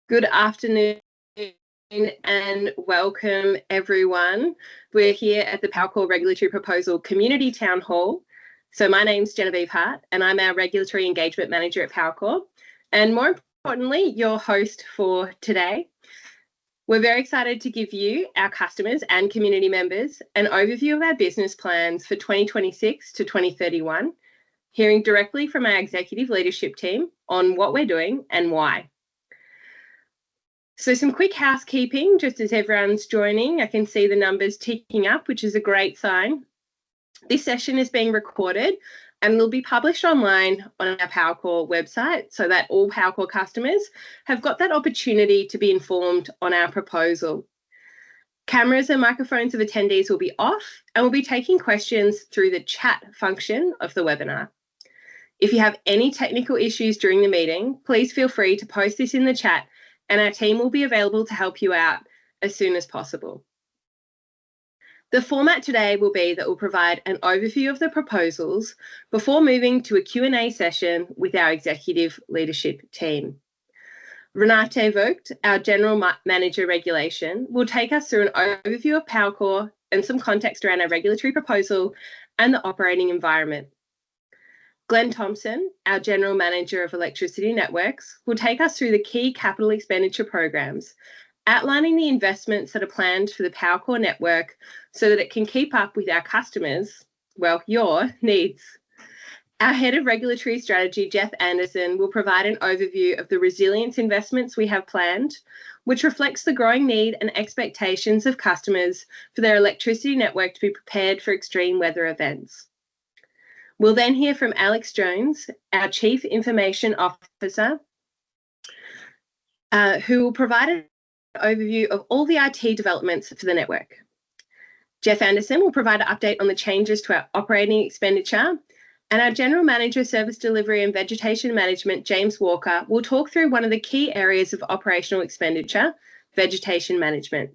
Good afternoon and welcome everyone. We're here at the Powercor Regulatory Proposal Community Town Hall. So my name's Genevieve Hart and I'm our Regulatory Engagement Manager at Powercor, and more importantly, your host for today. We're very excited to give you, our customers and community members, an overview of our business plans for 2026 to 2031, hearing directly from our executive leadership team on what we're doing and why. So some quick housekeeping, just as everyone's joining. I can see the numbers ticking up, which is a great sign. This session is being recorded and will be published online on our Powercor website so that all Powercor customers have got that opportunity to be informed on our proposal. Cameras and microphones of attendees will be off, and we'll be taking questions through the chat function of the webinar. If you have any technical issues during the meeting, please feel free to post this in the chat and our team will be available to help you out as soon as possible. The format today will be that we'll provide an overview of the proposals before moving to a Q&A session with our executive leadership team. Renate Vogt, our General Manager Regulation, will take us through an overview of Powercor and some context around our regulatory proposal and the operating environment. Glenn Thompson, our General Manager of Electricity Networks, will take us through the key capital expenditure programs, outlining the investments that are planned for the Powercor network so that it can keep up with our customers, well, your needs. Our Head of Regulatory Strategy, Jeff Anderson, will provide an overview of the resilience investments we have planned, which reflects the growing need and expectations of customers for their electricity network to be prepared for extreme weather events. We'll then hear from Alex Jones, our Chief Information Officer, who will provide an overview of all the IT developments for the network. Jeff Anderson will provide an update on the changes to our operating expenditure, and our General Manager of Service Delivery and Vegetation Management, James Walker, will talk through one of the key areas of operational expenditure, vegetation management.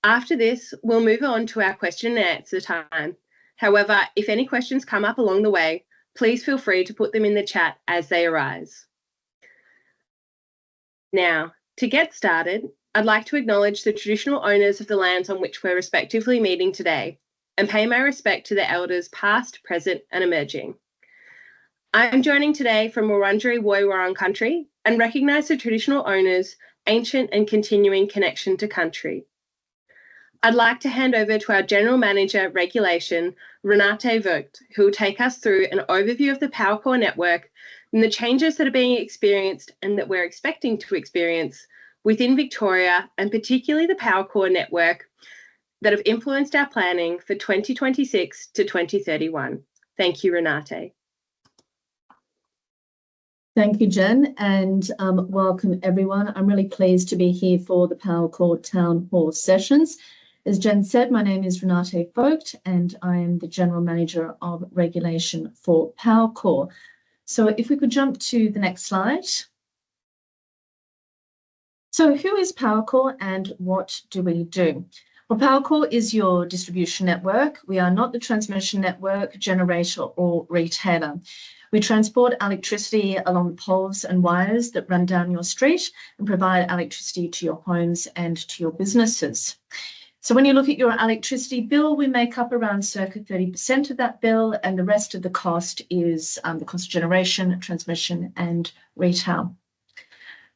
After this, we'll move on to our question and answer time. However, if any questions come up along the way, please feel free to put them in the chat as they arise. Now, to get started, I'd like to acknowledge the traditional owners of the lands on which we're respectively meeting today and pay my respect to the elders past, present and emerging. I'm joining today from Wurundjeri Woi-wurrung country and recognise the traditional owners' ancient and continuing connection to country. I'd like to hand over to our General Manager Regulation, Renate Vogt, who will take us through an overview of the Powercor network and the changes that are being experienced and that we're expecting to experience within Victoria, and particularly the Powercor network that have influenced our planning for 2026 to 2031. Thank you, Renate. Thank you, Jen, and welcome everyone. I'm really pleased to be here for the Powercor Town Hall sessions. As Jen said, my name is Renate Vogt and I am the General Manager of Regulation for Powercor. So if we could jump to the next slide. So who is Powercor and what do we do? Well, Powercor is your distribution network. We are not the transmission network, generator or retailer. We transport electricity along poles and wires that run down your street and provide electricity to your homes and to your businesses. So when you look at your electricity bill, we make up around circa 30% of that bill, and the rest of the cost is the cost of generation, transmission and retail.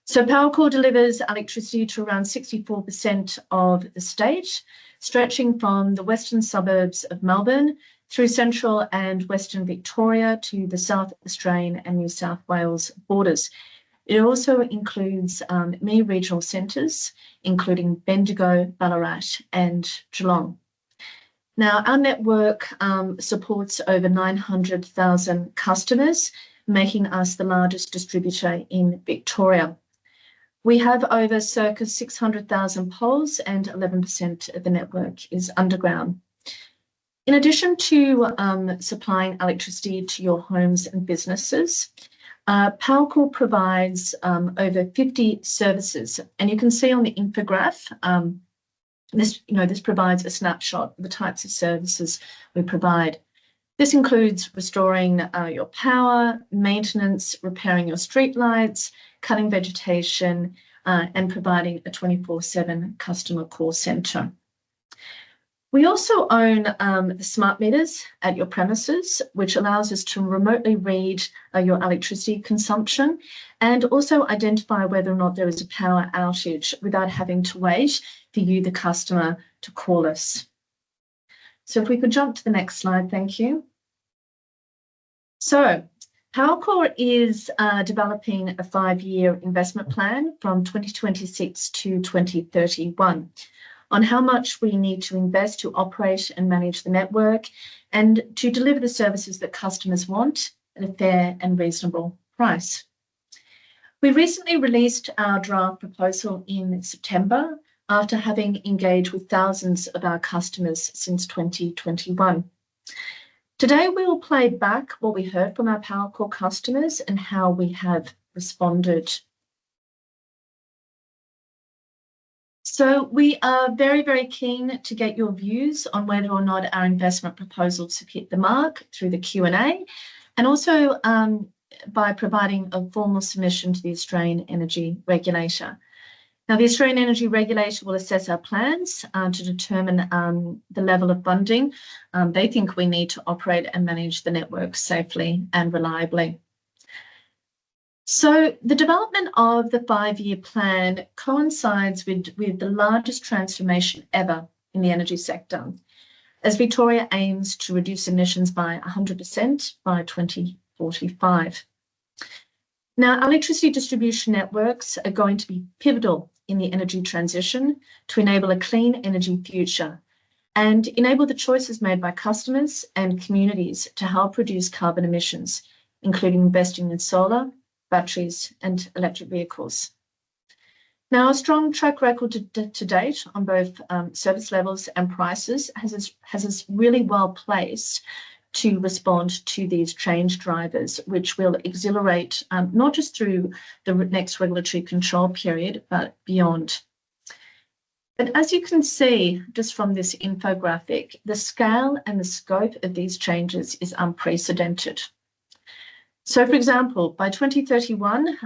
So Powercor delivers electricity to around 64% of the state, stretching from the western suburbs of Melbourne through central and western Victoria to the South Australian and New South Wales borders. It also includes many regional centres, including Bendigo, Ballarat and Geelong. Now, our network supports over 900,000 customers, making us the largest distributor in Victoria. We have over circa 600,000 poles and 11% of the network is underground. In addition to supplying electricity to your homes and businesses, Powercor provides over 50 services, and you can see on the infograph this provides a snapshot of the types of services we provide. This includes restoring your power, maintenance, repairing your street lights, cutting vegetation, and providing a 24/7 customer call centre. We also own the smart meters at your premises, which allows us to remotely read your electricity consumption and also identify whether or not there is a power outage without having to wait for you, the customer, to call us. So if we could jump to the next slide, thank you. So Powercor is developing a 5-year investment plan from 2026 to 2031 on how much we need to invest to operate and manage the network and to deliver the services that customers want at a fair and reasonable price. We recently released our draft proposal in September after having engaged with thousands of our customers since 2021. Today, we will play back what we heard from our Powercor customers and how we have responded. So we are very, very keen to get your views on whether or not our investment proposals have hit the mark through the Q&A and also by providing a formal submission to the Australian Energy Regulator. Now, the Australian Energy Regulator will assess our plans to determine the level of funding they think we need to operate and manage the network safely and reliably. So the development of the 5-year plan coincides with the largest transformation ever in the energy sector, as Victoria aims to reduce emissions by 100% by 2045. Now, electricity distribution networks are going to be pivotal in the energy transition to enable a clean energy future and enable the choices made by customers and communities to help reduce carbon emissions, including investing in solar, batteries and electric vehicles. Now, a strong track record to date on both service levels and prices has us really well placed to respond to these change drivers, which will exhilarate not just through the next regulatory control period, but beyond. But as you can see, just from this infographic, the scale and the scope of these changes is unprecedented. So, for example, by 2031,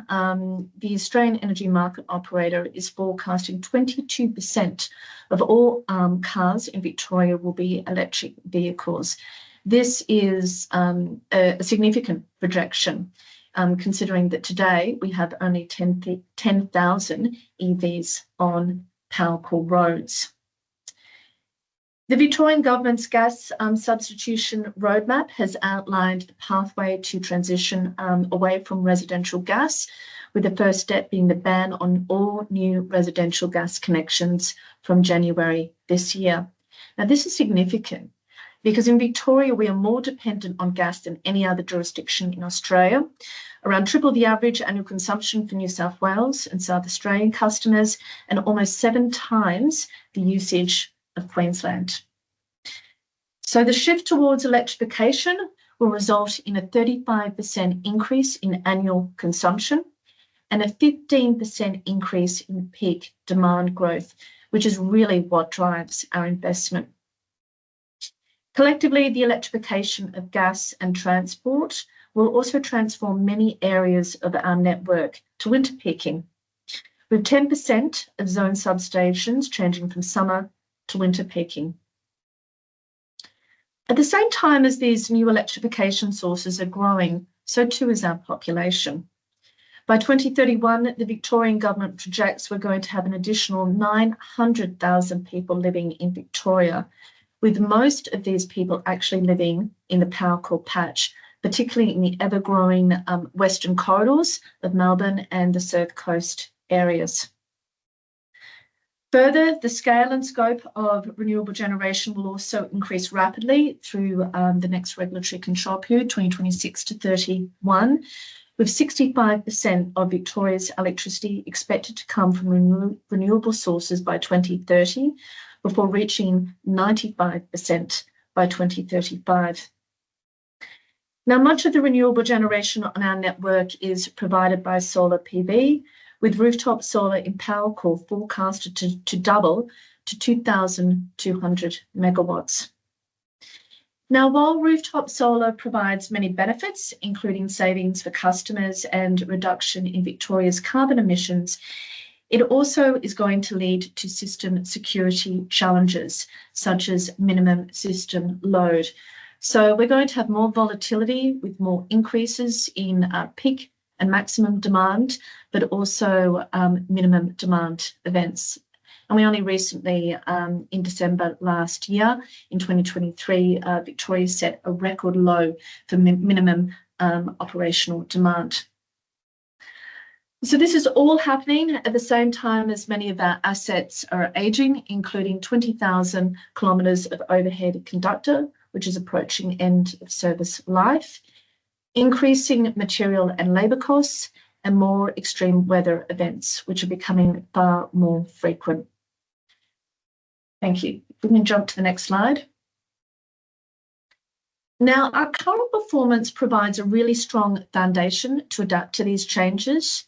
the Australian Energy Market Operator is forecasting 22% of all cars in Victoria will be electric vehicles. This is a significant projection, considering that today we have only 10,000 EVs on Powercor roads. The Victorian Government's gas substitution roadmap has outlined the pathway to transition away from residential gas, with the first step being the ban on all new residential gas connections from January this year. Now, this is significant because in Victoria, we are more dependent on gas than any other jurisdiction in Australia, around triple the average annual consumption for New South Wales and South Australian customers, and almost 7 times the usage of Queensland. So the shift towards electrification will result in a 35% increase in annual consumption and a 15% increase in peak demand growth, which is really what drives our investment. Collectively, the electrification of gas and transport will also transform many areas of our network to winter peaking, with 10% of zone substations changing from summer to winter peaking. At the same time as these new electrification sources are growing, so too is our population. By 2031, the Victorian Government projects we're going to have an additional 900,000 people living in Victoria, with most of these people actually living in the Powercor patch, particularly in the ever-growing western corridors of Melbourne and the Surf Coast areas. Further, the scale and scope of renewable generation will also increase rapidly through the next regulatory control period, 2026 to 31, with 65% of Victoria's electricity expected to come from renewable sources by 2030, before reaching 95% by 2035. Now, much of the renewable generation on our network is provided by solar PV, with rooftop solar in Powercor forecasted to double to 2,200 megawatts. Now, while rooftop solar provides many benefits, including savings for customers and reduction in Victoria's carbon emissions, it also is going to lead to system security challenges, such as minimum system load. So we're going to have more volatility with more increases in peak and maximum demand, but also minimum demand events. And we only recently, in December last year, in 2023, Victoria set a record low for minimum operational demand. So this is all happening at the same time as many of our assets are aging, including 20,000 kilometres of overhead conductor, which is approaching end of service life, increasing material and labour costs, and more extreme weather events, which are becoming far more frequent. Thank you. We can jump to the next slide. Now, our current performance provides a really strong foundation to adapt to these changes.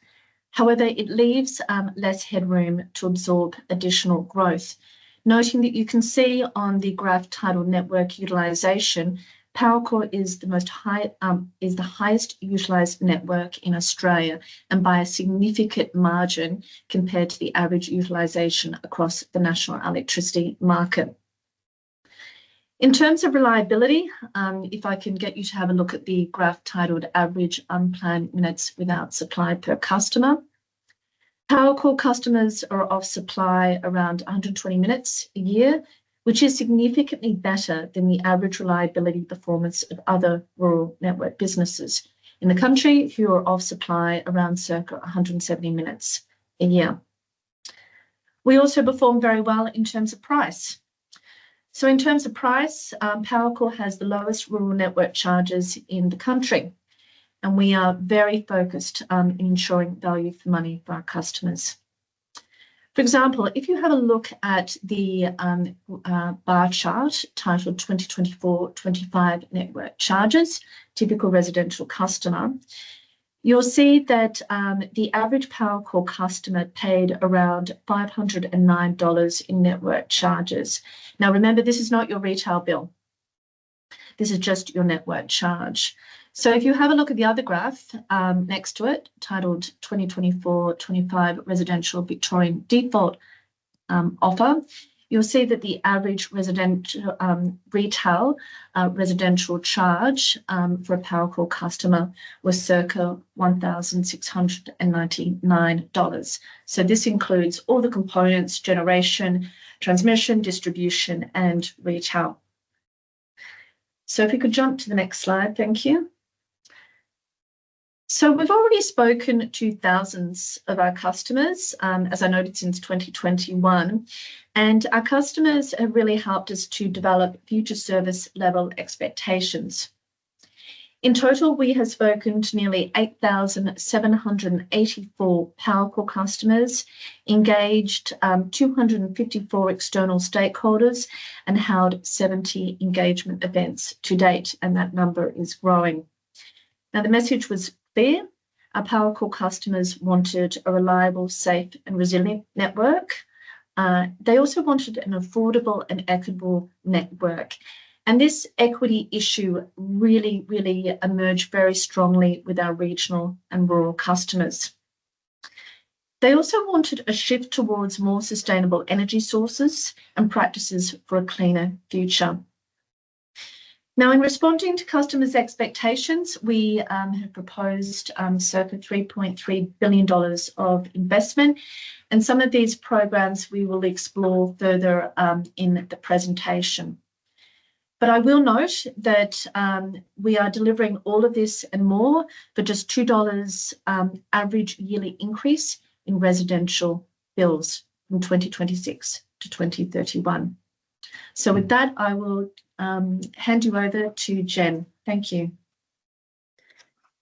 However, it leaves less headroom to absorb additional growth. Noting that you can see on the graph titled Network Utilisation, Powercor is the highest utilised network in Australia, and by a significant margin compared to the average utilisation across the national electricity market. In terms of reliability, if I can get you to have a look at the graph titled Average Unplanned Minutes Without Supply per Customer, Powercor customers are off supply around 120 minutes a year, which is significantly better than the average reliability performance of other rural network businesses in the country who are off supply around circa 170 minutes a year. We also perform very well in terms of price. So in terms of price, Powercor has the lowest rural network charges in the country, and we are very focused in ensuring value for money for our customers. For example, if you have a look at the bar chart titled 2024-25 network charges, typical residential customer, you'll see that the average Powercor customer paid around $509 in network charges. Now, remember, this is not your retail bill. This is just your network charge. So if you have a look at the other graph next to it, titled 2024-25 Residential Victorian Default Offer, you'll see that the average residential retail residential charge for a Powercor customer was circa $1,699. So this includes all the components: generation, transmission, distribution, and retail. So if we could jump to the next slide, thank you. So we've already spoken to thousands of our customers, as I noted, since 2021, and our customers have really helped us to develop future service level expectations. In total, we have spoken to nearly 8,784 Powercor customers, engaged 254 external stakeholders, and held 70 engagement events to date, and that number is growing. Now, the message was clear. Our Powercor customers wanted a reliable, safe, and resilient network. They also wanted an affordable and equitable network. And this equity issue really emerged very strongly with our regional and rural customers. They also wanted a shift towards more sustainable energy sources and practices for a cleaner future. Now, in responding to customers' expectations, we have proposed circa $3.3 billion of investment, and some of these programs we will explore further in the presentation. But I will note that we are delivering all of this and more for just $2 average yearly increase in residential bills from 2026 to 2031. So with that, I will hand you over to Jen. Thank you.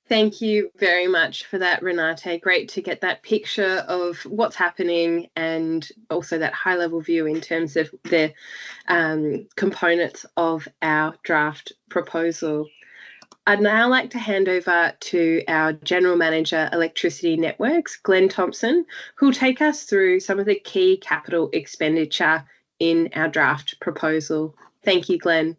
Thank you very much for that, Renate. Great to get that picture of what's happening and also that high-level view in terms of the components of our draft proposal. I'd now like to hand over to our General Manager, Electricity Networks, Glenn Thompson, who will take us through some of the key capital expenditure in our draft proposal. Thank you, Glenn.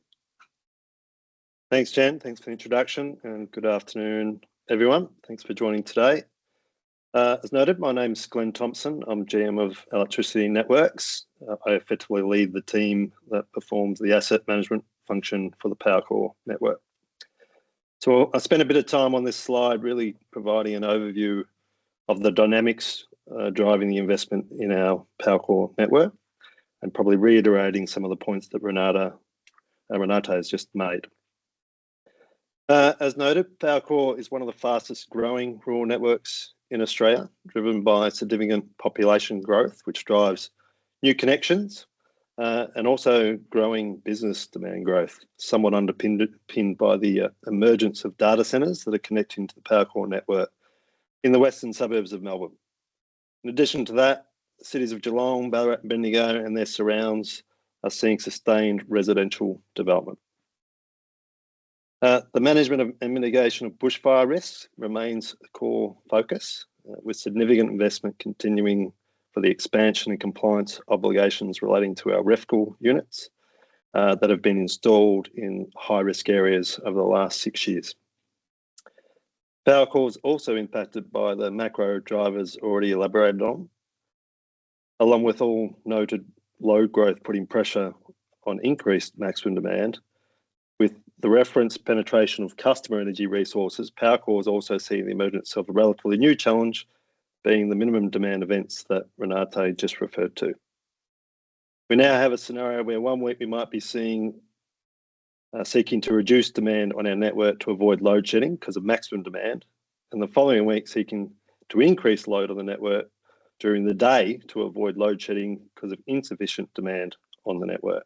Thanks, Jen. Thanks for the introduction, and good afternoon, everyone. Thanks for joining today. As noted, my name's Glenn Thompson. I'm GM of Electricity Networks. I effectively lead the team that performs the asset management function for the Powercor network. So I spent a bit of time on this slide really providing an overview of the dynamics driving the investment in our Powercor network, and probably reiterating some of the points that Renata has just made. As noted, Powercor is one of the fastest growing rural networks in Australia, driven by significant population growth, which drives new connections and also growing business demand growth, somewhat underpinned by the emergence of data centres that are connecting to the Powercor network in the western suburbs of Melbourne. In addition to that, the cities of Geelong, Ballarat and Bendigo and their surrounds are seeing sustained residential development. The management and mitigation of bushfire risks remains a core focus, with significant investment continuing for the expansion and compliance obligations relating to our REFCL units that have been installed in high-risk areas over the last 6 years. Powercor is also impacted by the macro drivers already elaborated on, along with all noted load growth putting pressure on increased maximum demand. With the reference penetration of customer energy resources, Powercor is also seeing the emergence of a relatively new challenge, being the minimum demand events that Renata just referred to. We now have a scenario where 1 week we might be seeing seeking to reduce demand on our network to avoid load shedding because of maximum demand, and the following week seeking to increase load on the network during the day to avoid load shedding because of insufficient demand on the network.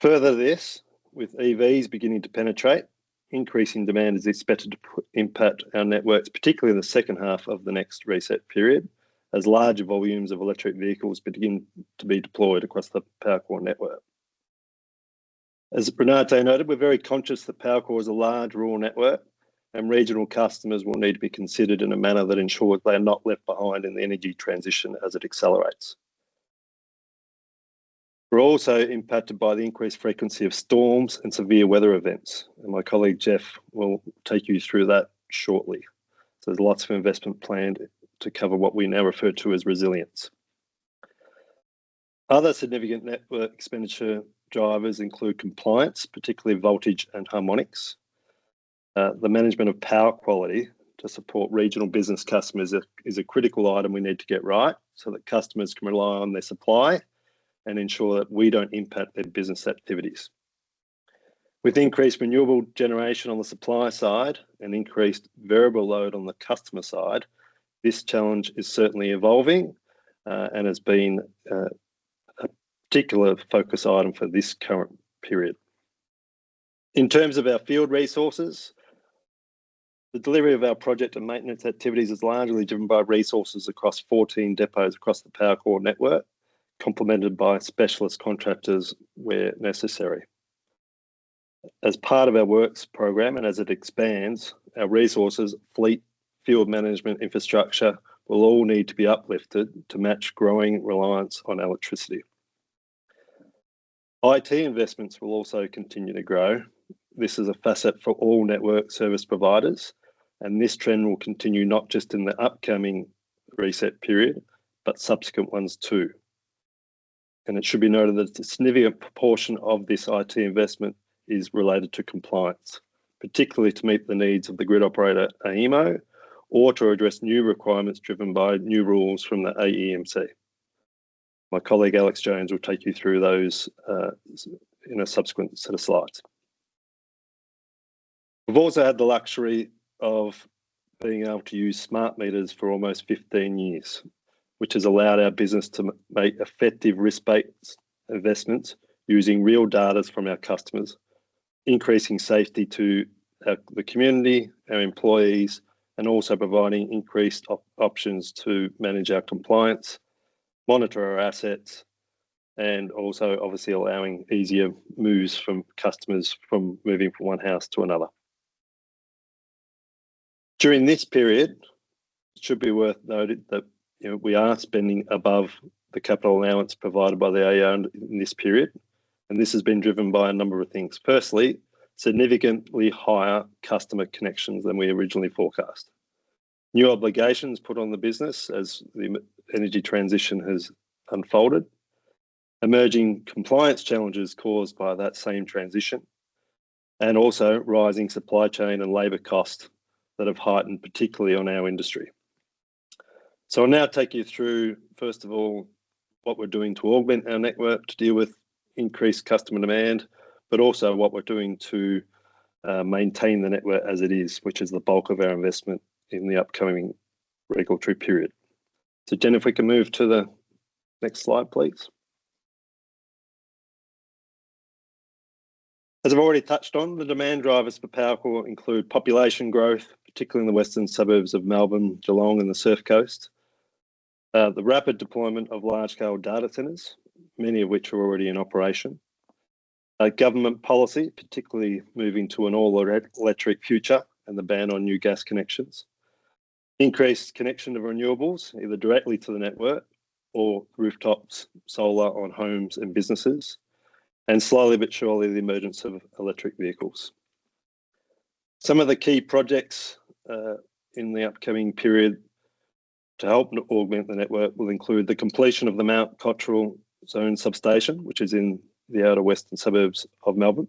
Further to this, with EVs beginning to penetrate, increasing demand is expected to impact our networks, particularly in the second half of the next reset period, as larger volumes of electric vehicles begin to be deployed across the Powercor network. As Renata noted, we're very conscious that Powercor is a large rural network, and regional customers will need to be considered in a manner that ensures they are not left behind in the energy transition as it accelerates. We're also impacted by the increased frequency of storms and severe weather events, and my colleague Jeff will take you through that shortly. So there's lots of investment planned to cover what we now refer to as resilience. Other significant network expenditure drivers include compliance, particularly voltage and harmonics. The management of power quality to support regional business customers is a critical item we need to get right so that customers can rely on their supply and ensure that we don't impact their business activities. With increased renewable generation on the supply side and increased variable load on the customer side, this challenge is certainly evolving and has been a particular focus item for this current period. In terms of our field resources, the delivery of our project and maintenance activities is largely driven by resources across 14 depots across the Powercor network, complemented by specialist contractors where necessary. As part of our works program and as it expands, our resources, fleet, field management infrastructure will all need to be uplifted to match growing reliance on electricity. IT investments will also continue to grow. This is a facet for all network service providers, and this trend will continue not just in the upcoming reset period, but subsequent ones too. And it should be noted that a significant proportion of this IT investment is related to compliance, particularly to meet the needs of the grid operator AEMO or to address new requirements driven by new rules from the AEMC. My colleague Alex Jones will take you through those in a subsequent set of slides. We've also had the luxury of being able to use smart meters for almost 15 years, which has allowed our business to make effective risk-based investments using real data from our customers, increasing safety to the community, our employees, and also providing increased options to manage our compliance, monitor our assets, and also obviously allowing easier moves from customers from moving from one house to another. During this period, it should be worth noting that we are spending above the capital allowance provided by the AO in this period, And this has been driven by a number of things. Firstly, significantly higher customer connections than we originally forecast. New obligations put on the business as the energy transition has unfolded. Emerging compliance challenges caused by that same transition. And also rising supply chain and labour costs that have heightened, particularly on our industry. So I'll now take you through, first of all, what we're doing to augment our network to deal with increased customer demand, but also what we're doing to maintain the network as it is, which is the bulk of our investment in the upcoming regulatory period. So Jen, if we can move to the next slide, please. As I've already touched on, the demand drivers for Powercor include population growth, particularly in the western suburbs of Melbourne, Geelong and the Surf Coast, the rapid deployment of large-scale data centres, many of which are already in operation, government policy, particularly moving to an all-electric future and the ban on new gas connections, increased connection of renewables, either directly to the network or rooftops, solar on homes and businesses, and slowly but surely the emergence of electric vehicles. Some of the key projects in the upcoming period to help augment the network will include the completion of the Mount Cottrell Zone substation, which is in the outer western suburbs of Melbourne.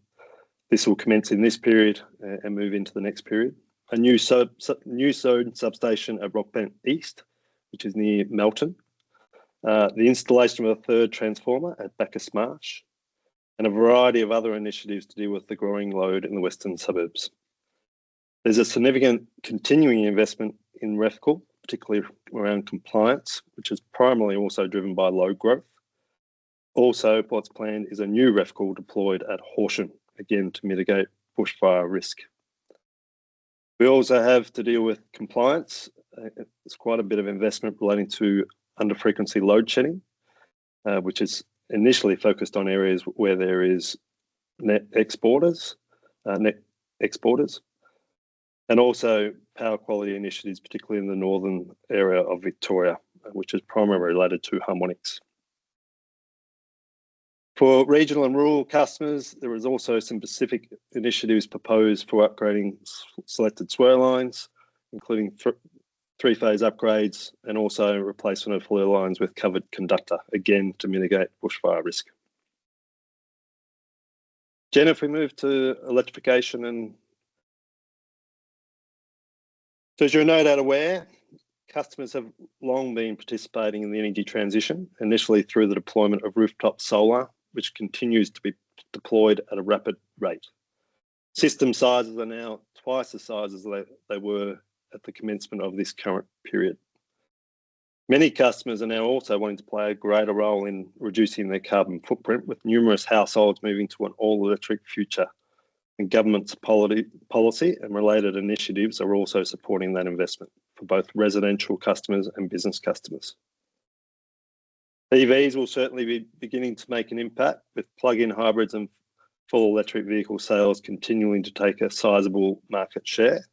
This will commence in this period and move into the next period. A new zone substation at Rockbent East, which is near Melton. The installation of a third transformer at Bacchus Marsh, and a variety of other initiatives to deal with the growing load in the western suburbs. There's a significant continuing investment in REFCL, particularly around compliance, which is primarily also driven by load growth. Also, what's planned is a new REFCL deployed at Horsham, again to mitigate bushfire risk. We also have to deal with compliance. It's quite a bit of investment relating to under-frequency load shedding, which is initially focused on areas where there is net exporters, and also power quality initiatives, particularly in the northern area of Victoria, which is primarily related to harmonics. For regional and rural customers, there is also some specific initiatives proposed for upgrading selected swirl lines, including three-phase upgrades and also replacement of flare lines with covered conductor, again to mitigate bushfire risk. Jen, if we move to electrification and so as you're no doubt aware, customers have long been participating in the energy transition, initially through the deployment of rooftop solar, which continues to be deployed at a rapid rate. System sizes are now twice the size as they were at the commencement of this current period. Many customers are now also wanting to play a greater role in reducing their carbon footprint, with numerous households moving to an all-electric future. And government's policy and related initiatives are also supporting that investment for both residential customers and business customers. EVs will certainly be beginning to make an impact, with plug-in hybrids and full electric vehicle sales continuing to take a sizable market share.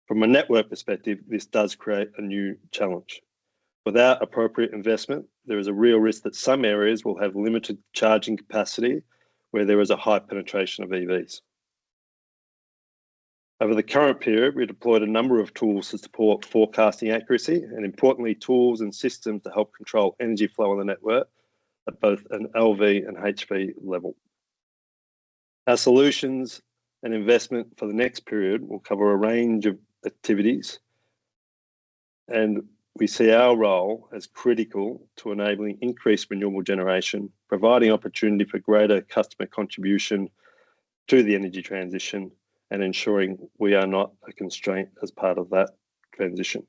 From a network perspective, this does create a new challenge. Without appropriate investment, there is a real risk that some areas will have limited charging capacity where there is a high penetration of EVs. Over the current period, we deployed a number of tools to support forecasting accuracy and, importantly, tools and systems to help control energy flow on the network at both an LV and HV level. Our solutions and investment for the next period will cover a range of activities, and we see our role as critical to enabling increased renewable generation, providing opportunity for greater customer contribution to the energy transition, and ensuring we are not a constraint as part of that transition.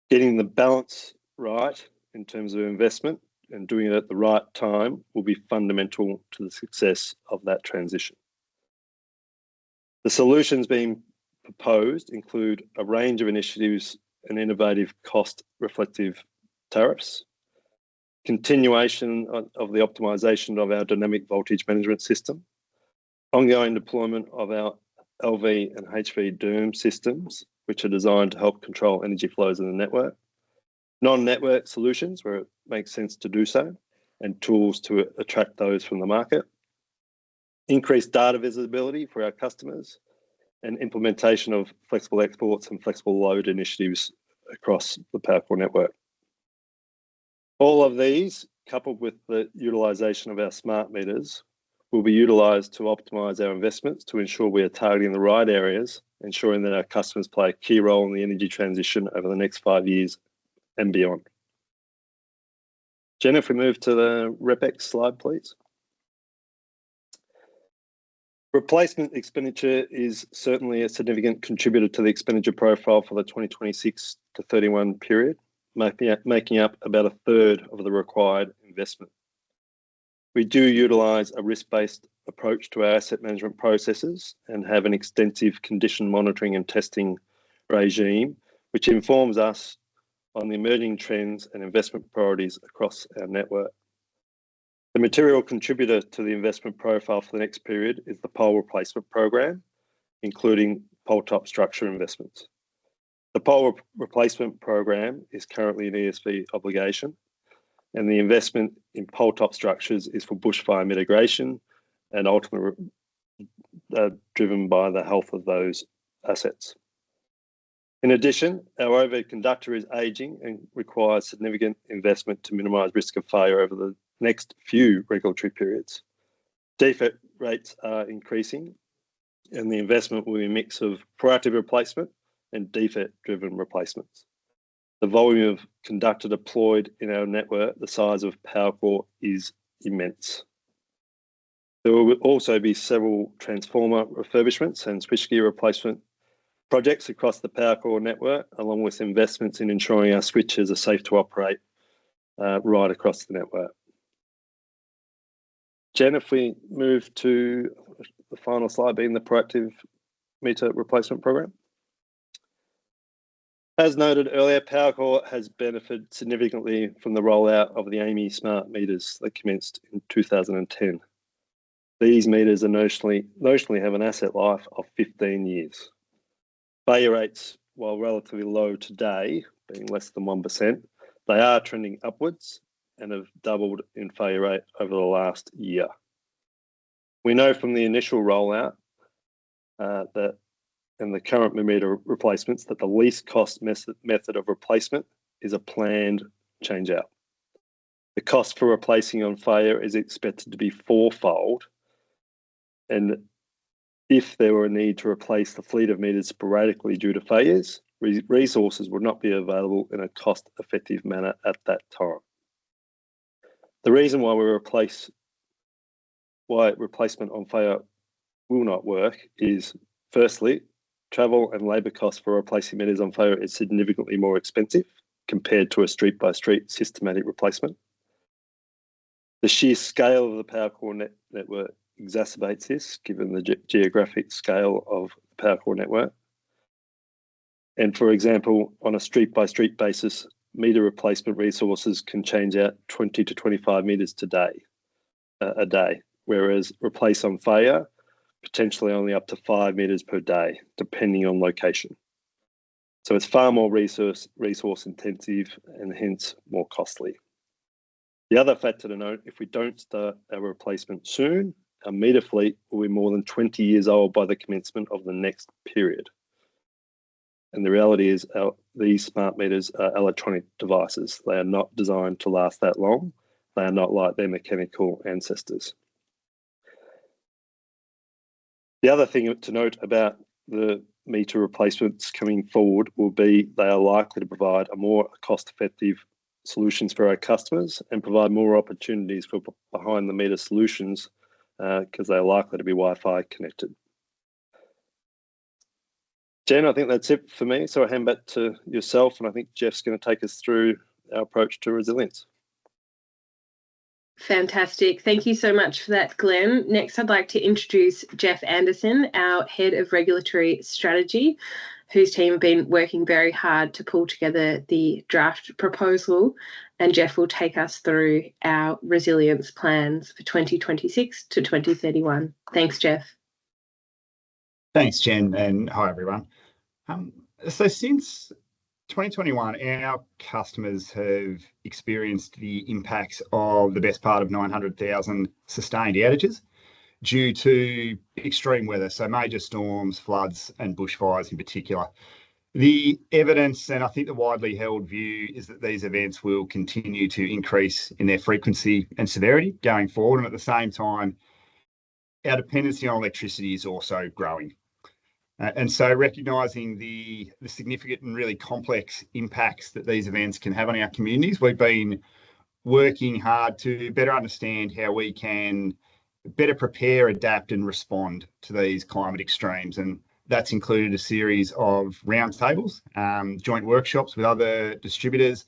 Getting the balance right in terms of investment and doing it at the right time will be fundamental to the success of that transition. The solutions being proposed include a range of initiatives and innovative cost-reflective tariffs, continuation of the optimisation of our dynamic voltage management system, ongoing deployment of our LV and HV DERM systems, which are designed to help control energy flows in the network, non-network solutions where it makes sense to do so, and tools to attract those from the market, increased data visibility for our customers, and implementation of flexible exports and flexible load initiatives across the Powercor network. All of these, coupled with the utilisation of our smart meters, will be utilised to optimise our investments to ensure we are targeting the right areas, ensuring that our customers play a key role in the energy transition over the next 5 years and beyond. Jen, if we move to the RepX slide, please. Replacement expenditure is certainly a significant contributor to the expenditure profile for the 2026 to 31 period, making up about a third of the required investment. We do utilise a risk-based approach to our asset management processes and have an extensive condition monitoring and testing regime, which informs us on the emerging trends and investment priorities across our network. The material contributor to the investment profile for the next period is the pole replacement program, including pole top structure investments. The pole replacement program is currently an ESV obligation, and the investment in pole top structures is for bushfire mitigation and ultimately driven by the health of those assets. In addition, our overhead conductor is ageing and requires significant investment to minimise risk of failure over the next few regulatory periods. Defect rates are increasing, and the investment will be a mix of proactive replacement and defect-driven replacements. The volume of conductor deployed in our network, the size of Powercor, is immense. There will also be several transformer refurbishments and switchgear replacement projects across the Powercor network, along with investments in ensuring our switches are safe to operate right across the network. Jen, if we move to the final slide, being the proactive meter replacement program. As noted earlier, Powercor has benefited significantly from the rollout of the AAMI smart meters that commenced in 2010. These meters are notionally have an asset life of 15 years. Failure rates, while relatively low today, being less than 1%, they are trending upwards and have doubled in failure rate over the last year. We know from the initial rollout that in the current meter replacements that the least cost method of replacement is a planned change out. The cost for replacing on failure is expected to be fourfold, and if there were a need to replace the fleet of meters sporadically due to failures, resources would not be available in a cost-effective manner at that time. The reason why replacement on failure will not work is, firstly, travel and labour costs for replacing meters on failure is significantly more expensive compared to a street-by-street systematic replacement. The sheer scale of the Powercor network exacerbates this, given the geographic scale of the Powercor network. And for example, on a street-by-street basis, meter replacement resources can change out 20 to 25 metres a day, whereas replace on failure, potentially only up to 5 metres per day, depending on location. So it's far more resource intensive and hence more costly. The other factor to note, if we don't start our replacement soon, our meter fleet will be more than 20 years old by the commencement of the next period. And the reality is these smart meters are electronic devices. They are not designed to last that long. They are not like their mechanical ancestors. The other thing to note about the meter replacements coming forward will be they are likely to provide a more cost-effective solutions for our customers and provide more opportunities for behind-the-meter solutions because they are likely to be Wi-Fi connected. Jen, I think that's it for me. So I'll hand back to yourself, and I think Jeff's going to take us through our approach to resilience. Fantastic. Thank you so much for that, Glenn. Next, I'd like to introduce Jeff Anderson, our Head of Regulatory Strategy, whose team have been working very hard to pull together the draft proposal. And Jeff will take us through our resilience plans for 2026 to 2031. Thanks, Jeff. Thanks, Jen, and hi, everyone. So since 2021, our customers have experienced the impacts of the best part of 900,000 sustained outages. due to extreme weather, so major storms, floods, and bushfires in particular. The evidence, and I think the widely held view, is that these events will continue to increase in their frequency and severity going forward. And at the same time, our dependency on electricity is also growing. And so recognising the significant and really complex impacts that these events can have on our communities, we've been working hard to better understand how we can better prepare, adapt and respond to these climate extremes. And that's included a series of roundtables, joint workshops with other distributors,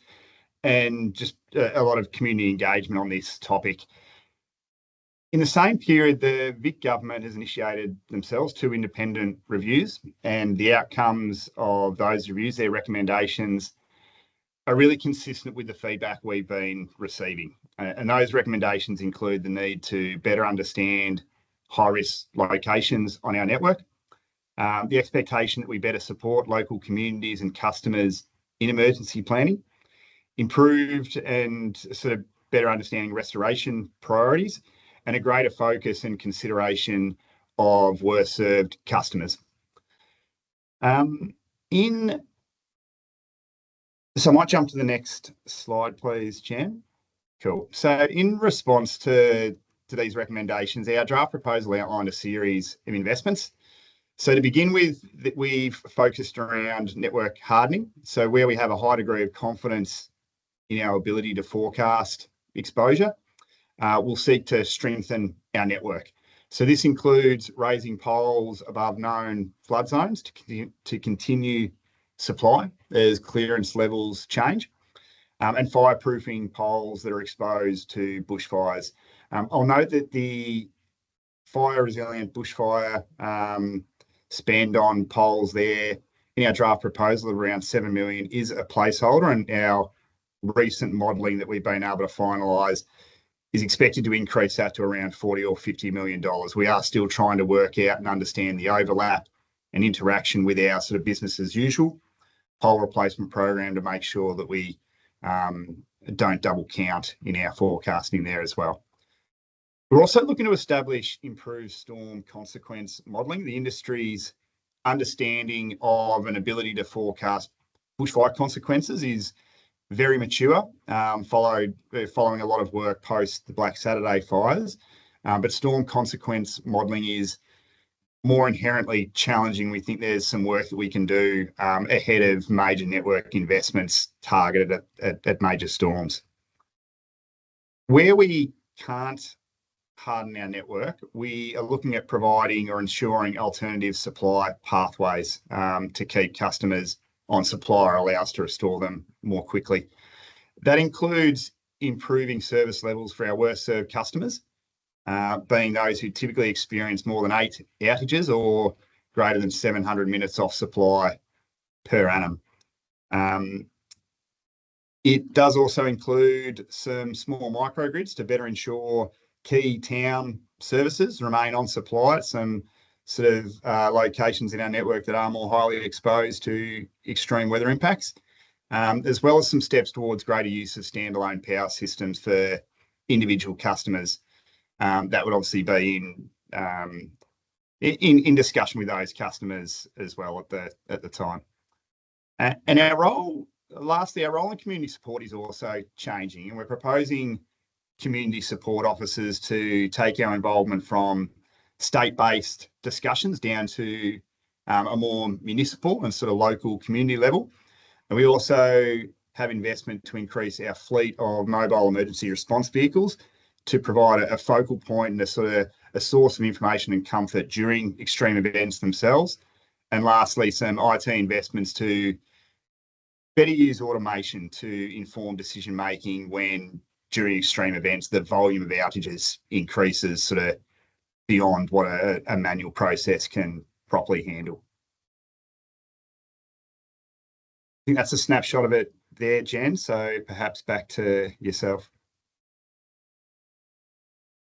and just a lot of community engagement on this topic. In the same period, the Vic government has initiated themselves 2 independent reviews, and the outcomes of those reviews, their recommendations, are really consistent with the feedback we've been receiving. And those recommendations include the need to better understand high-risk locations on our network, the expectation that we better support local communities and customers in emergency planning, improved and sort of better understanding restoration priorities, and a greater focus and consideration of worst served customers. So I might jump to the next slide, please, Jen. Cool. So in response to these recommendations, our draft proposal outlined a series of investments. So to begin with, we've focused around network hardening. So where we have a high degree of confidence in our ability to forecast exposure, we'll seek to strengthen our network. So this includes raising poles above known flood zones to continue supply as clearance levels change, and fireproofing poles that are exposed to bushfires. I'll note that the fire resilient bushfire spend on poles there in our draft proposal of around 7 million is a placeholder, and our recent modelling that we've been able to finalise is expected to increase that to around 40 or 50 million dollars. We are still trying to work out and understand the overlap and interaction with our sort of business as usual pole replacement program to make sure that we don't double count in our forecasting there as well. We're also looking to establish improved storm consequence modelling. The industry's understanding of an ability to forecast bushfire consequences is very mature, following a lot of work post the Black Saturday fires, but storm consequence modelling is more inherently challenging. We think there's some work that we can do ahead of major network investments targeted at major storms. Where we can't harden our network, we are looking at providing or ensuring alternative supply pathways to keep customers on supply or allow us to restore them more quickly. That includes improving service levels for our worst served customers, being those who typically experience more than 8 outages or greater than 700 minutes off supply per annum. It does also include some small microgrids to better ensure key town services remain on supply at some sort of locations in our network that are more highly exposed to extreme weather impacts, as well as some steps towards greater use of standalone power systems for individual customers. That would obviously be in discussion with those customers as well at the time. And our role in community support is also changing, and we're proposing community support officers to take our involvement from state-based discussions down to a more municipal and sort of local community level. And we also have investment to increase our fleet of mobile emergency response vehicles to provide a focal point and a source of information and comfort during extreme events themselves. And lastly, some IT investments to better use automation to inform decision making when during extreme events the volume of outages increases sort of beyond what a manual process can properly handle. I think that's a snapshot of it there, Jen. So perhaps back to yourself.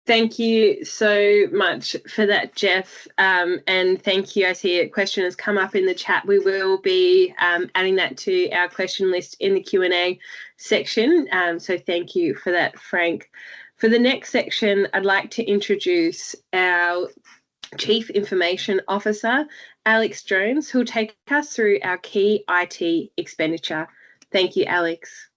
Thank you so much for that, Jeff. And thank you. I see a question has come up in the chat. We will be adding that to our question list in the Q&A section. So thank you for that, Frank. For the next section, I'd like to introduce our Chief Information Officer, Alex Jones, who'll take us through our key IT expenditure. Thank you, Alex.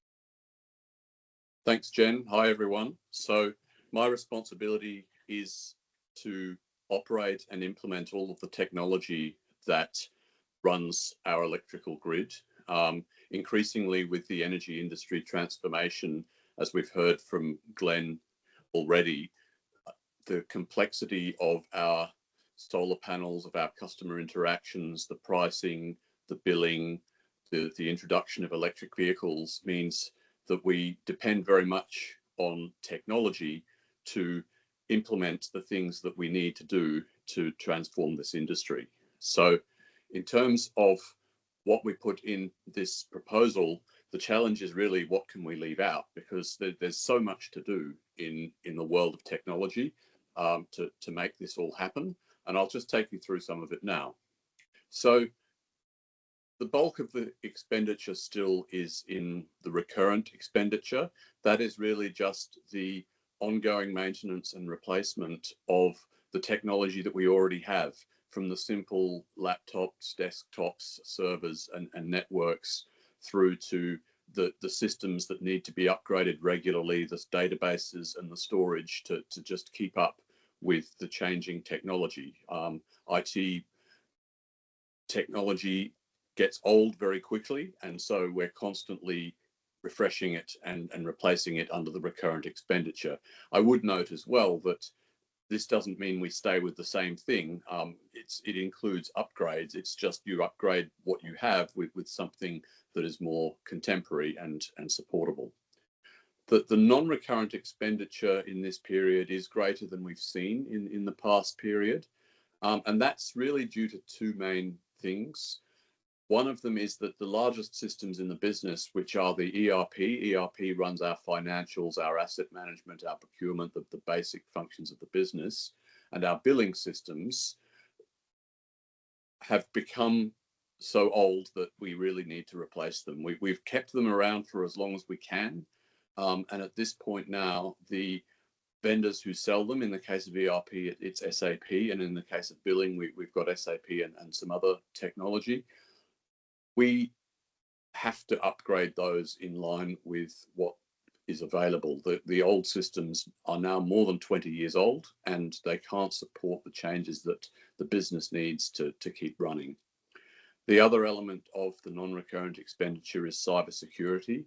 Thanks, Jen. Hi, everyone. So my responsibility is to operate and implement all of the technology that runs our electrical grid. Increasingly with the energy industry transformation, as we've heard from Glenn already, the complexity of our solar panels, of our customer interactions, the pricing, the billing, the introduction of electric vehicles means that we depend very much on technology to implement the things that we need to do to transform this industry. So in terms of what we put in this proposal, the challenge is really what can we leave out, because there's so much to do in the world of technology to make this all happen. And I'll just take you through some of it now. So the bulk of the expenditure still is in the recurrent expenditure. That is really just the ongoing maintenance and replacement of the technology that we already have, from the simple laptops, desktops, servers, and networks, through to the systems that need to be upgraded regularly, the databases and the storage to just keep up with the changing technology. IT technology gets old very quickly, and so we're constantly refreshing it and replacing it under the recurrent expenditure. I would note as well that this doesn't mean we stay with the same thing. It includes upgrades. It's just you upgrade what you have with something that is more contemporary and supportable. The non-recurrent expenditure in this period is greater than we've seen in the past period. And that's really due to two main things. One of them is that the largest systems in the business, which are the ERP runs our financials, our asset management, our procurement, the basic functions of the business, and our billing systems have become so old that we really need to replace them. We've kept them around for as long as we can. And at this point now, the vendors who sell them, in the case of ERP, it's SAP, and in the case of billing, we've got SAP and some other technology. We have to upgrade those in line with what is available. The old systems are now more than 20 years old, and they can't support the changes that the business needs to keep running. The other element of the non-recurrent expenditure is cybersecurity.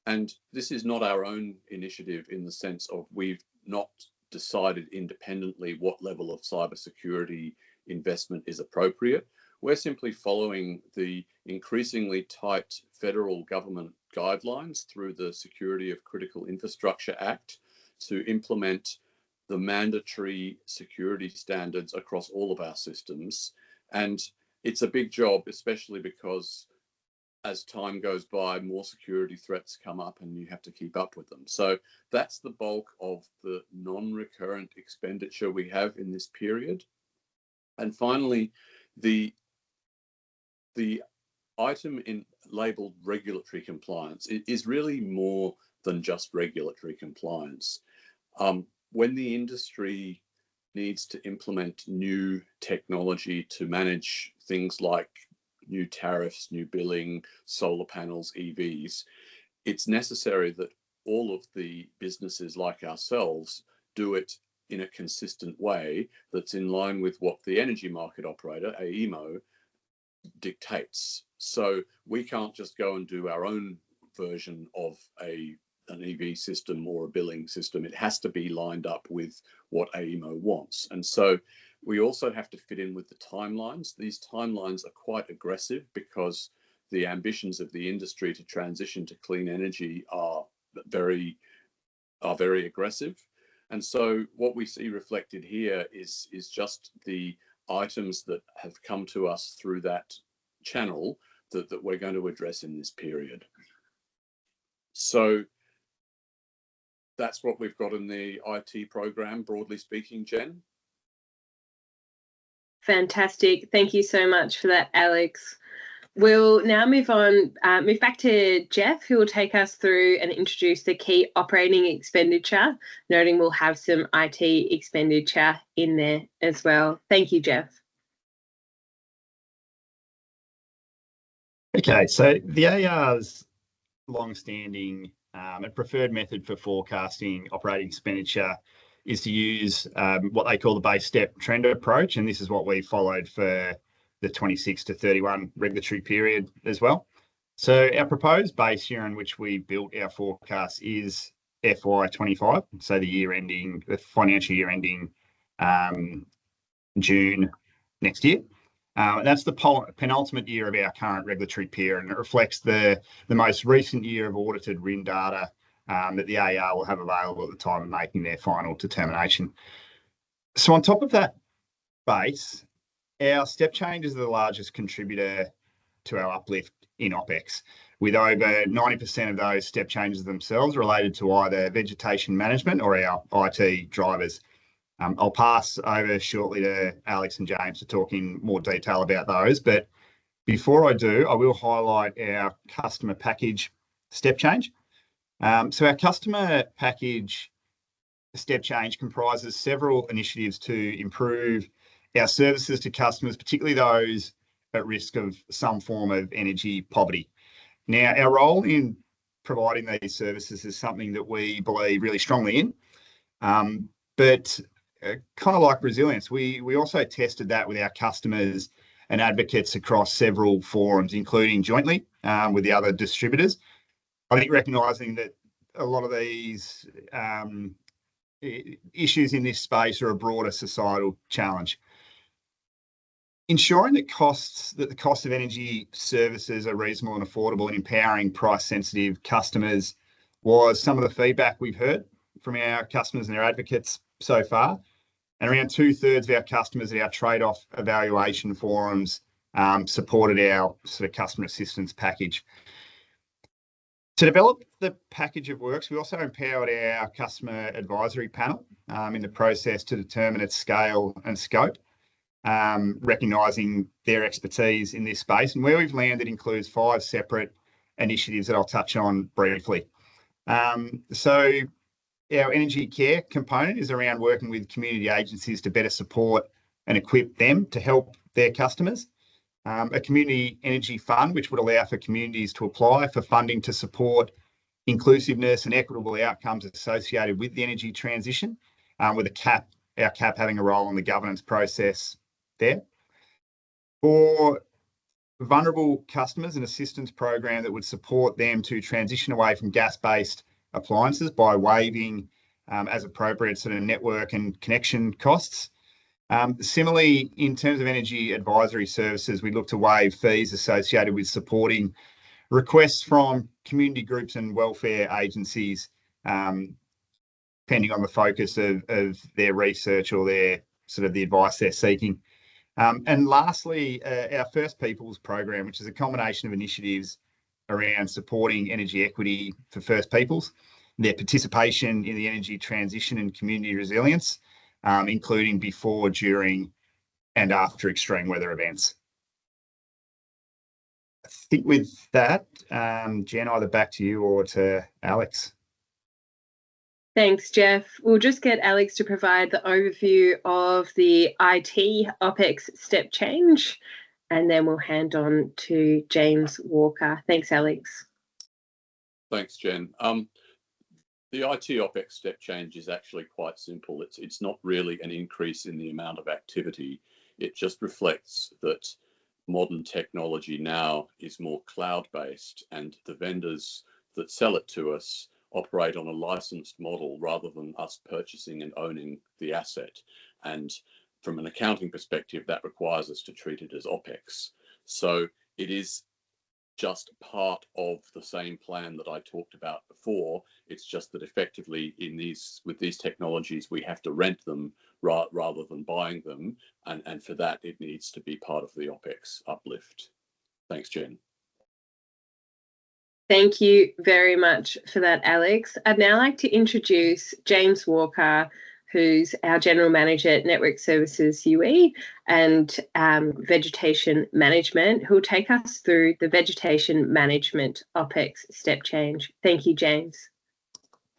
And this is not our own initiative in the sense of we've not decided independently what level of cybersecurity investment is appropriate. We're simply following the increasingly tight federal government guidelines through the Security of Critical Infrastructure Act to implement the mandatory security standards across all of our systems. And it's a big job, especially because as time goes by, more security threats come up and you have to keep up with them. So that's the bulk of the non-recurrent expenditure we have in this period. And finally, the item labeled regulatory compliance is really more than just regulatory compliance. When the industry needs to implement new technology to manage things like new tariffs, new billing, solar panels, EVs, it's necessary that all of the businesses like ourselves do it in a consistent way that's in line with what the energy market operator, AEMO, dictates. So we can't just go and do our own version of an EV system or a billing system. It has to be lined up with what AEMO wants. And so we also have to fit in with the timelines. These timelines are quite aggressive because the ambitions of the industry to transition to clean energy are very aggressive. And so what we see reflected here is just the items that have come to us through that channel that we're going to address in this period. So that's what we've got in the IT program, broadly speaking, Jen. Fantastic. Thank you so much for that, Alex. We'll now move back to Jeff, who will take us through and introduce the key operating expenditure, noting we'll have some IT expenditure in there as well. Thank you, Jeff. Okay, so the AR's long-standing and preferred method for forecasting operating expenditure is to use what they call the base step trend approach, and this is what we followed for the 26 to 31 regulatory period as well. So our proposed base year in which we built our forecast is FY25, so the financial year ending June next year. That's the penultimate year of our current regulatory period, and it reflects the most recent year of audited RIN data that the AR will have available at the time of making their final determination. So on top of that base, our step changes are the largest contributor to our uplift in OPEX, with over 90% of those step changes themselves related to either vegetation management or our IT drivers. I'll pass over shortly to Alex and James to talk in more detail about those. But before I do, I will highlight our customer package step change. So our customer package step change comprises several initiatives to improve our services to customers, particularly those at risk of some form of energy poverty. Now, our role in providing these services is something that we believe really strongly in. But kind of like resilience, we also tested that with our customers and advocates across several forums, including jointly with the other distributors. I think recognising that a lot of these issues in this space are a broader societal challenge. Ensuring that the cost of energy services are reasonable and affordable and empowering price-sensitive customers was some of the feedback we've heard from our customers and their advocates so far. And around 2/3 of our customers at our trade-off evaluation forums supported our sort of customer assistance package. To develop the package of works, we also empowered our customer advisory panel in the process to determine its scale and scope, recognising their expertise in this space. And where we've landed includes 5 separate initiatives that I'll touch on briefly. So our energy care component is around working with community agencies to better support and equip them to help their customers. A community energy fund, which would allow for communities to apply for funding to support inclusiveness and equitable outcomes associated with the energy transition, with our CAP having a role in the governance process there. For vulnerable customers, an assistance program that would support them to transition away from gas-based appliances by waiving, as appropriate, sort of network and connection costs. Similarly, in terms of energy advisory services, we look to waive fees associated with supporting requests from community groups and welfare agencies, depending on the focus of their research or their sort of the advice they're seeking. And lastly, our First Peoples program, which is a combination of initiatives around supporting energy equity for First Peoples, their participation in the energy transition and community resilience, including before, during, and after extreme weather events. I think with that, Jen, either back to you or to Alex. Thanks, Jeff. We'll just get Alex to provide the overview of the IT OPEX step change, and then we'll hand on to James Walker. Thanks, Alex. Thanks, Jen. The IT OPEX step change is actually quite simple. It's not really an increase in the amount of activity. It just reflects that modern technology now is more cloud-based, and the vendors that sell it to us operate on a licensed model rather than us purchasing and owning the asset. And from an accounting perspective, that requires us to treat it as OPEX. So it is just part of the same plan that I talked about before. It's just that effectively with these technologies, we have to rent them rather than buying them. And for that, it needs to be part of the OPEX uplift. Thanks, Jen. Thank you very much for that, Alex. I'd now like to introduce James Walker, who's our General Manager at Network Services UE and Vegetation Management, who will take us through the Vegetation Management OPEX step change. Thank you, James.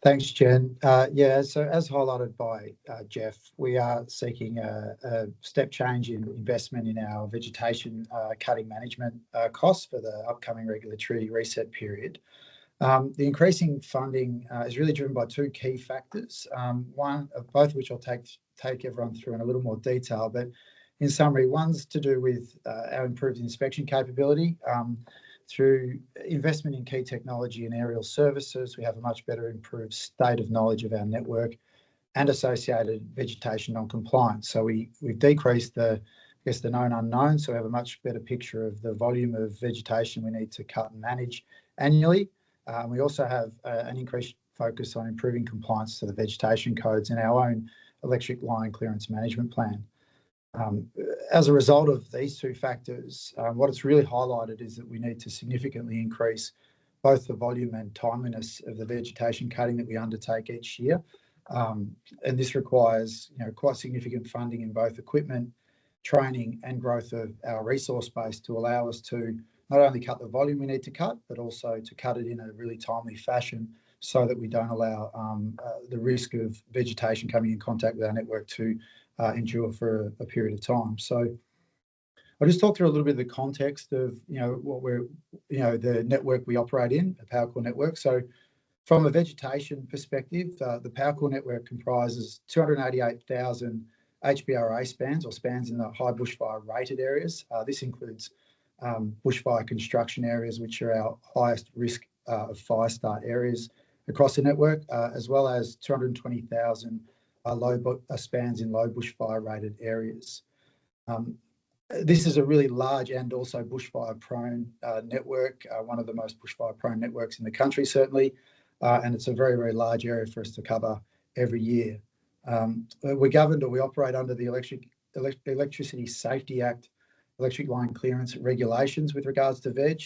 Thanks, Jen. Yeah, so as highlighted by Jeff, we are seeking a step change in investment in our vegetation cutting management costs for the upcoming regulatory reset period. The increasing funding is really driven by two key factors, one of both of which I'll take everyone through in a little more detail, but in summary, one's to do with our improved inspection capability. Through investment in key technology and aerial services, we have a much better improved state of knowledge of our network and associated vegetation non-compliance. So we've decreased the known unknown, so we have a much better picture of the volume of vegetation we need to cut and manage annually. We also have an increased focus on improving compliance to the vegetation codes in our own electric line clearance management plan. As a result of these two factors, what it's really highlighted is that we need to significantly increase both the volume and timeliness of the vegetation cutting that we undertake each year. And this requires quite significant funding in both equipment, training and growth of our resource base to allow us to not only cut the volume we need to cut, but also to cut it in a really timely fashion so that we don't allow the risk of vegetation coming in contact with our network to endure for a period of time. So I'll just talk through a little bit of the context of what we're the network we operate in, the Powercor network. So from a vegetation perspective, the Powercor network comprises 288,000 HBRA spans or spans in the high bushfire rated areas. This includes bushfire construction areas, which are our highest risk of fire start areas across the network, as well as 220,000 spans in low bushfire rated areas. This is a really large and also bushfire prone network, one of the most bushfire prone networks in the country, certainly, and it's a very, very large area for us to cover every year. We're governed, or we operate under the Electricity Safety Act, electric line clearance regulations with regards to veg.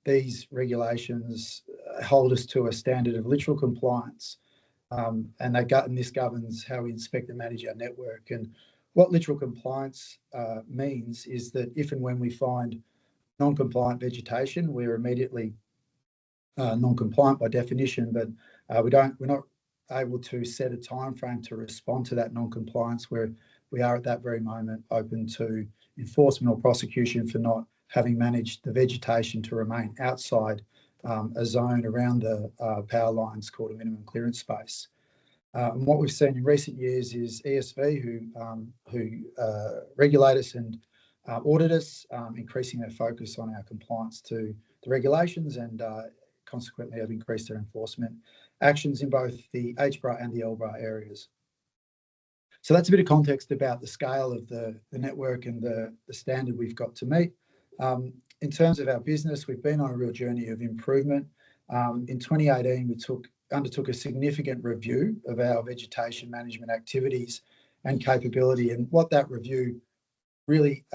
These regulations hold us to a standard of literal compliance. And this governs how we inspect and manage our network. And what literal compliance means is that if and when we find non-compliant vegetation, we're immediately non-compliant by definition, but we're not able to set a time frame to respond to that non-compliance, where we are at that very moment open to enforcement or prosecution for not having managed the vegetation to remain outside a zone around the power lines called a minimum clearance space. And what we've seen in recent years is ESV, who regulate us and audit us, increasing their focus on our compliance to the regulations and consequently have increased their enforcement actions in both the HBRA and the LBRA areas. So that's a bit of context about the scale of the network and the standard we've got to meet. In terms of our business, we've been on a real journey of improvement. In 2018, we undertook a significant review of our vegetation management activities and capability. And what that review really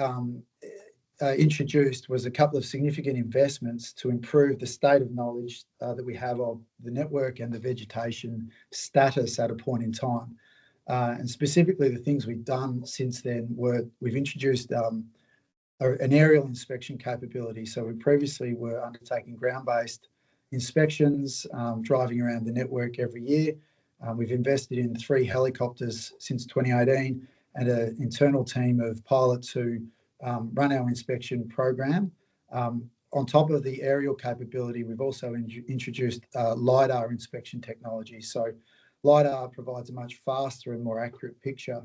introduced was a couple of significant investments to improve the state of knowledge that we have of the network and the vegetation status at a point in time. And specifically, the things we've done since then were we've introduced an aerial inspection capability. So we previously were undertaking ground-based inspections, driving around the network every year. We've invested in 3 helicopters since 2018 and an internal team of pilots who run our inspection program. On top of the aerial capability, we've also introduced LiDAR inspection technology. So LiDAR provides a much faster and more accurate picture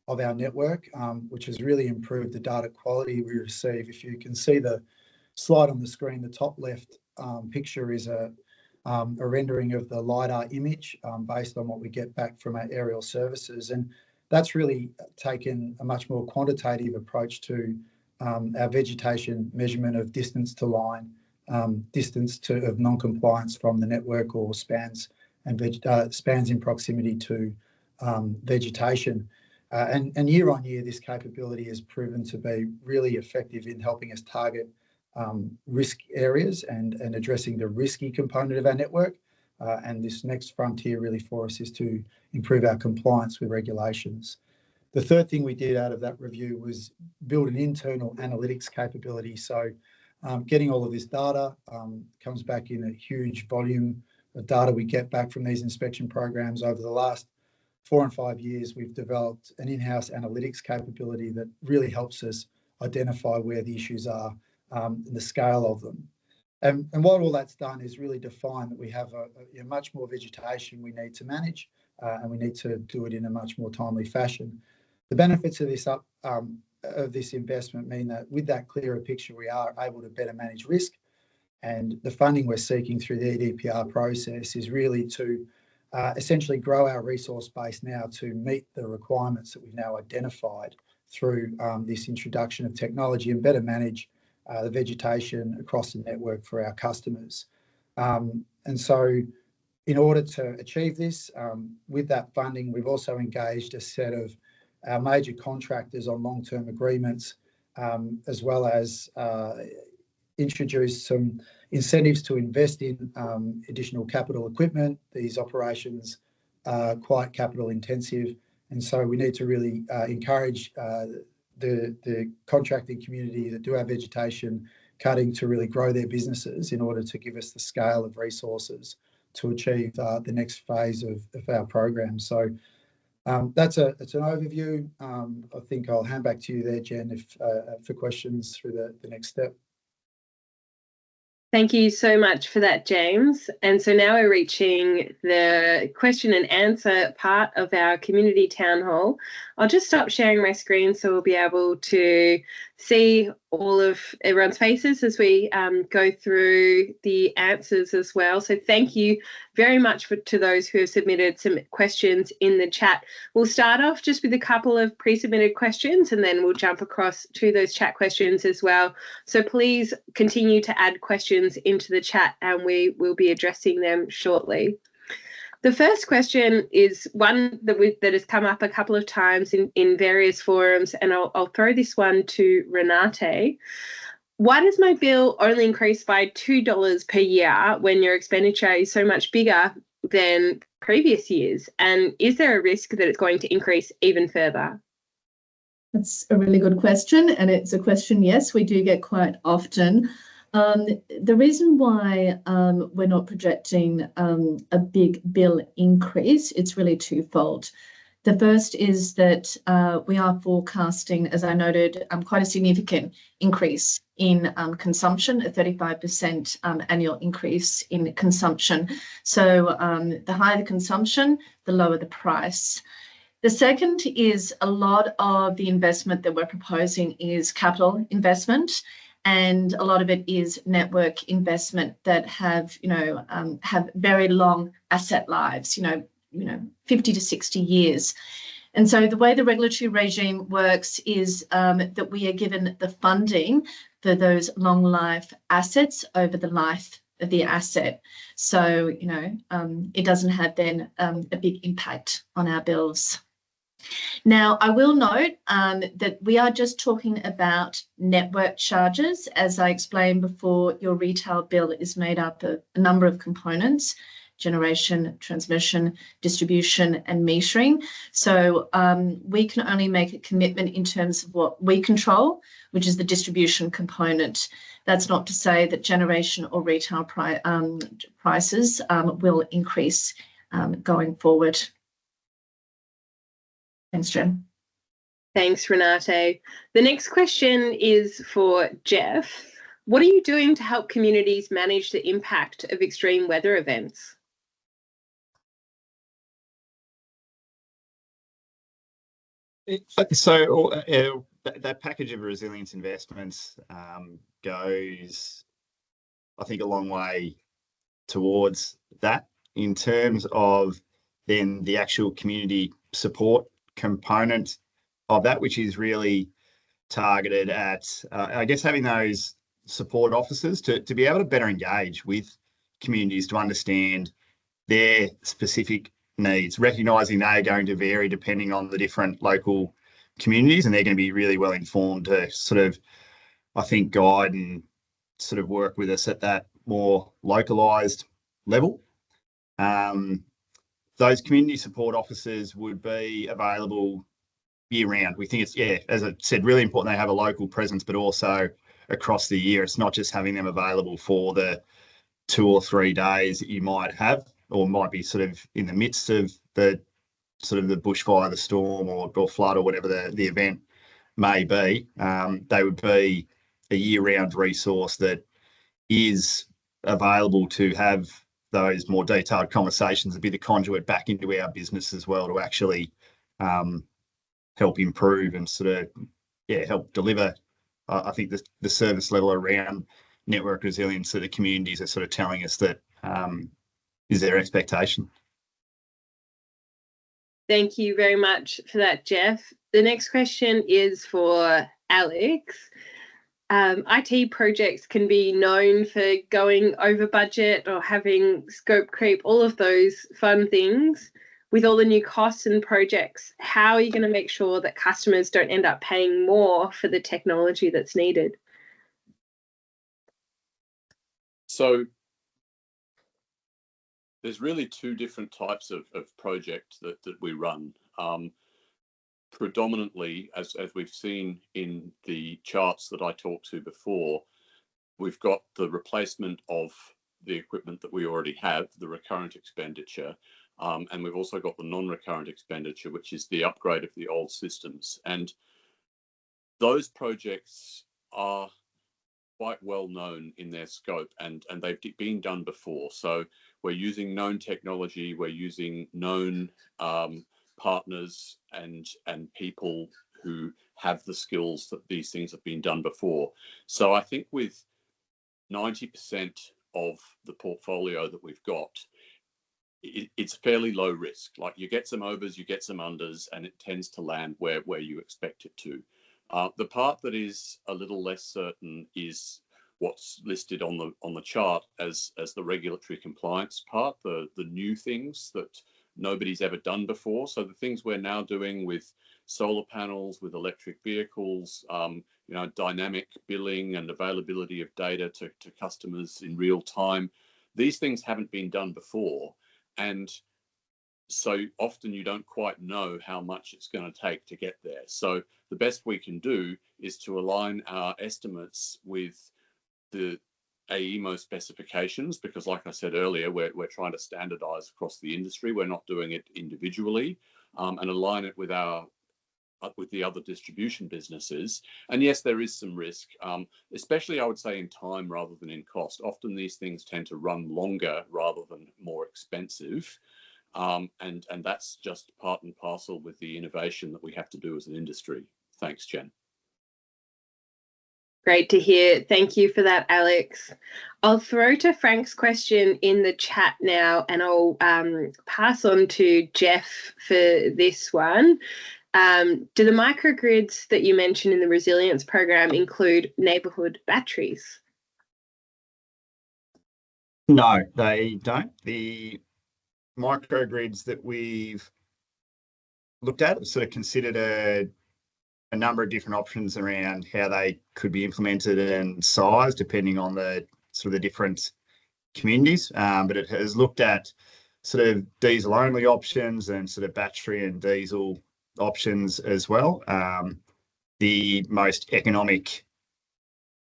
of our network, which has really improved the data quality we receive. If you can see the slide on the screen, the top left picture is a rendering of the LiDAR image based on what we get back from our aerial services. And that's really taken a much more quantitative approach to our vegetation measurement of distance to line, distance of non-compliance from the network or spans and spans in proximity to vegetation. And year on year, this capability has proven to be really effective in helping us target risk areas and addressing the risky component of our network, and this next frontier really for us is to improve our compliance with regulations. The third thing we did out of that review was build an internal analytics capability. So getting all of this data comes back in a huge volume of data we get back from these inspection programs. Over the last 4 and 5 years, we've developed an in-house analytics capability that really helps us identify where the issues are and the scale of them. And what all that's done is really define that we have a much more vegetation we need to manage, and we need to do it in a much more timely fashion. The benefits of this investment mean that with that clearer picture, we are able to better manage risk. And the funding we're seeking through the EDPR process is really to essentially grow our resource base now to meet the requirements that we've now identified through this introduction of technology and better manage the vegetation across the network for our customers. And so in order to achieve this, with that funding, we've also engaged a set of our major contractors on long-term agreements, as well as introduced some incentives to invest in additional capital equipment. These operations are quite capital intensive, and so we need to really encourage the contracting community that do our vegetation cutting to really grow their businesses in order to give us the scale of resources to achieve the next phase of our program. So that's an overview. I think I'll hand back to you there, Jen, for questions through the next step. Thank you so much for that, James. And so now we're reaching the question and answer part of our community town hall. I'll just stop sharing my screen so we'll be able to see all of everyone's faces as we go through the answers as well. So thank you very much to those who have submitted some questions in the chat. We'll start off just with a couple of pre-submitted questions and then we'll jump across to those chat questions as well. So please continue to add questions into the chat and we will be addressing them shortly. The first question is one that has come up a couple of times in various forums, and I'll throw this one to Renate. Why does my bill only increase by $2 per year when your expenditure is so much bigger than previous years? And is there a risk that it's going to increase even further? That's a really good question, and it's a question, yes, we do get quite often. The reason why we're not projecting a big bill increase, it's really twofold. The first is that we are forecasting, as I noted, quite a significant increase in consumption, a 35% annual increase in consumption. So the higher the consumption, the lower the price. The second is a lot of the investment that we're proposing is capital investment. And a lot of it is network investment that have very long asset lives, 50 to 60 years. And so the way the regulatory regime works is that we are given the funding for those long life assets over the life of the asset. So, it doesn't have then a big impact on our bills. Now, I will note that we are just talking about network charges. As I explained before, your retail bill is made up of a number of components: generation, transmission, distribution, and metering. So we can only make a commitment in terms of what we control, which is the distribution component. That's not to say that generation or retail prices will increase going forward. Thanks, Jen. Thanks, Renate. The next question is for Jeff. What are you doing to help communities manage the impact of extreme weather events? So that package of resilience investments goes, I think, a long way towards that in terms of then the actual community support component of that, which is really targeted at, I guess, having those support officers to be able to better engage with communities to understand their specific needs, recognising they're going to vary depending on the different local communities, and they're going to be really well informed to sort of, I think, guide and sort of work with us at that more localised level. Those community support officers would be available year round. We think it's, yeah, as I said, really important they have a local presence, but also across the year. It's not just having them available for the 2 or 3 days that you might have, or might be sort of in the midst of the sort of the bushfire, the storm, or flood, or whatever the event may be. They would be a year-round resource that is available to have those more detailed conversations and be the conduit back into our business as well, to actually help improve and sort of, yeah, help deliver. I think the service level around network resilience that the communities are sort of telling us that is their expectation. Thank you very much for that, Jeff. The next question is for Alex. IT projects can be known for going over budget or having scope creep, all of those fun things. With all the new costs and projects, how are you going to make sure that customers don't end up paying more for the technology that's needed? So there's really 2 different types of projects that we run. Predominantly, as we've seen in the charts that I talked to before, we've got the replacement of the equipment that we already have, the recurrent expenditure, and we've also got the non-recurrent expenditure, which is the upgrade of the old systems. And those projects are quite well known in their scope, and they've been done before. So we're using known technology, we're using known partners and people who have the skills that these things have been done before. So I think with 90% of the portfolio that we've got, it's fairly low risk. Like, you get some overs, you get some unders, and it tends to land where you expect it to. The part that is a little less certain is what's listed on the chart as the regulatory compliance part, the new things that nobody's ever done before. So the things we're now doing with solar panels, with electric vehicles, dynamic billing and availability of data to customers in real time, these things haven't been done before. And so often you don't quite know how much it's going to take to get there. So the best we can do is to align our estimates with the AEMO specifications, because like I said earlier, we're trying to standardize across the industry. We're not doing it individually, and align it with the other distribution businesses. And yes, there is some risk, especially I would say in time rather than in cost. Often these things tend to run longer rather than more expensive. And that's just part and parcel with the innovation that we have to do as an industry. Thanks, Jen. Great to hear. Thank you for that, Alex. I'll throw to Frank's question in the chat now, and I'll pass on to Jeff for this one. Do the microgrids that you mentioned in the resilience program include neighbourhood batteries? No, they don't. The microgrids that we've looked at have sort of considered a number of different options around how they could be implemented and size, depending on the sort of the different communities. But it has looked at sort of diesel only options and sort of battery and diesel options as well. The most economic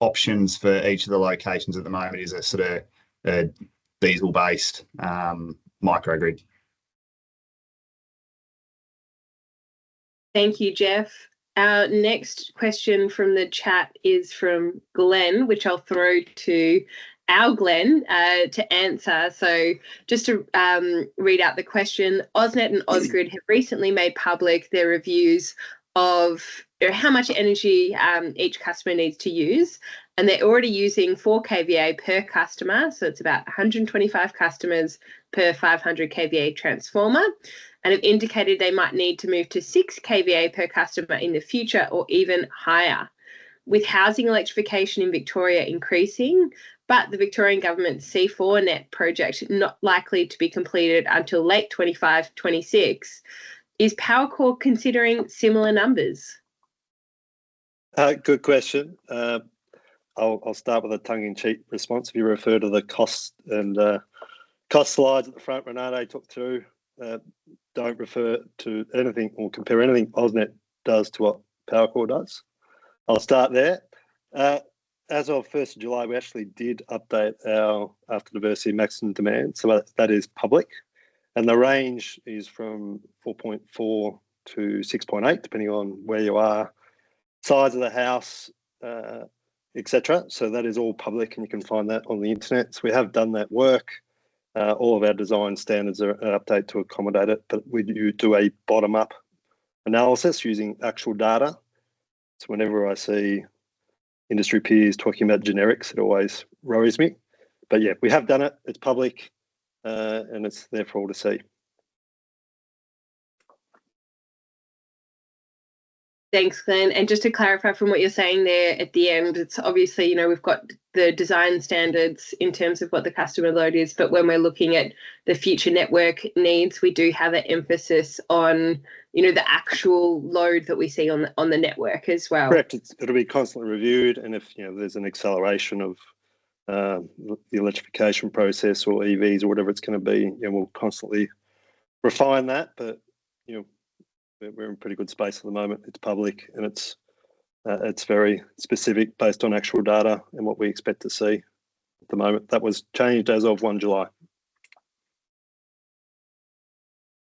options for each of the locations at the moment is a sort of a diesel based microgrid. Thank you, Jeff. Our next question from the chat is from Glenn, which I'll throw to our Glenn to answer. So just to read out the question, AusNet and Ausgrid have recently made public their reviews of how much energy each customer needs to use. And they're already using 4 kVA per customer. So it's about 125 customers per 500 kVA transformer. And have indicated they might need to move to 6 kVA per customer in the future, or even higher. With housing electrification in Victoria increasing, but the Victorian government's C4 net project not likely to be completed until late 25-26, is Powercor considering similar numbers? Good question. I'll start with a tongue-in-cheek response. If you refer to the cost and cost slides at the front, Renate took through, don't refer to anything or compare anything AusNet does to what Powercor does. I'll start there. As of 1st of July, we actually did update our after diversity maximum demand. So that is public. And the range is from 4.4 to 6.8, depending on where you are, size of the house, etc. So that is all public and you can find that on the internet. So we have done that work. All of our design standards are updated to accommodate it, but we do a bottom-up analysis using actual data. So whenever I see industry peers talking about generics, it always worries me. But yeah, we have done it. It's public, and it's there for all to see. Thanks, Glenn. And just to clarify from what you're saying there at the end, it's obviously, we've got the design standards in terms of what the customer load is, but when we're looking at the future network needs, we do have an emphasis on, the actual load that we see on the network as well. Correct. It'll be constantly reviewed, and if there's an acceleration of the electrification process or EVs or whatever it's going to be, we'll constantly refine that. But we're in pretty good space at the moment. It's public and it's very specific based on actual data and what we expect to see at the moment. That was changed as of 1 July.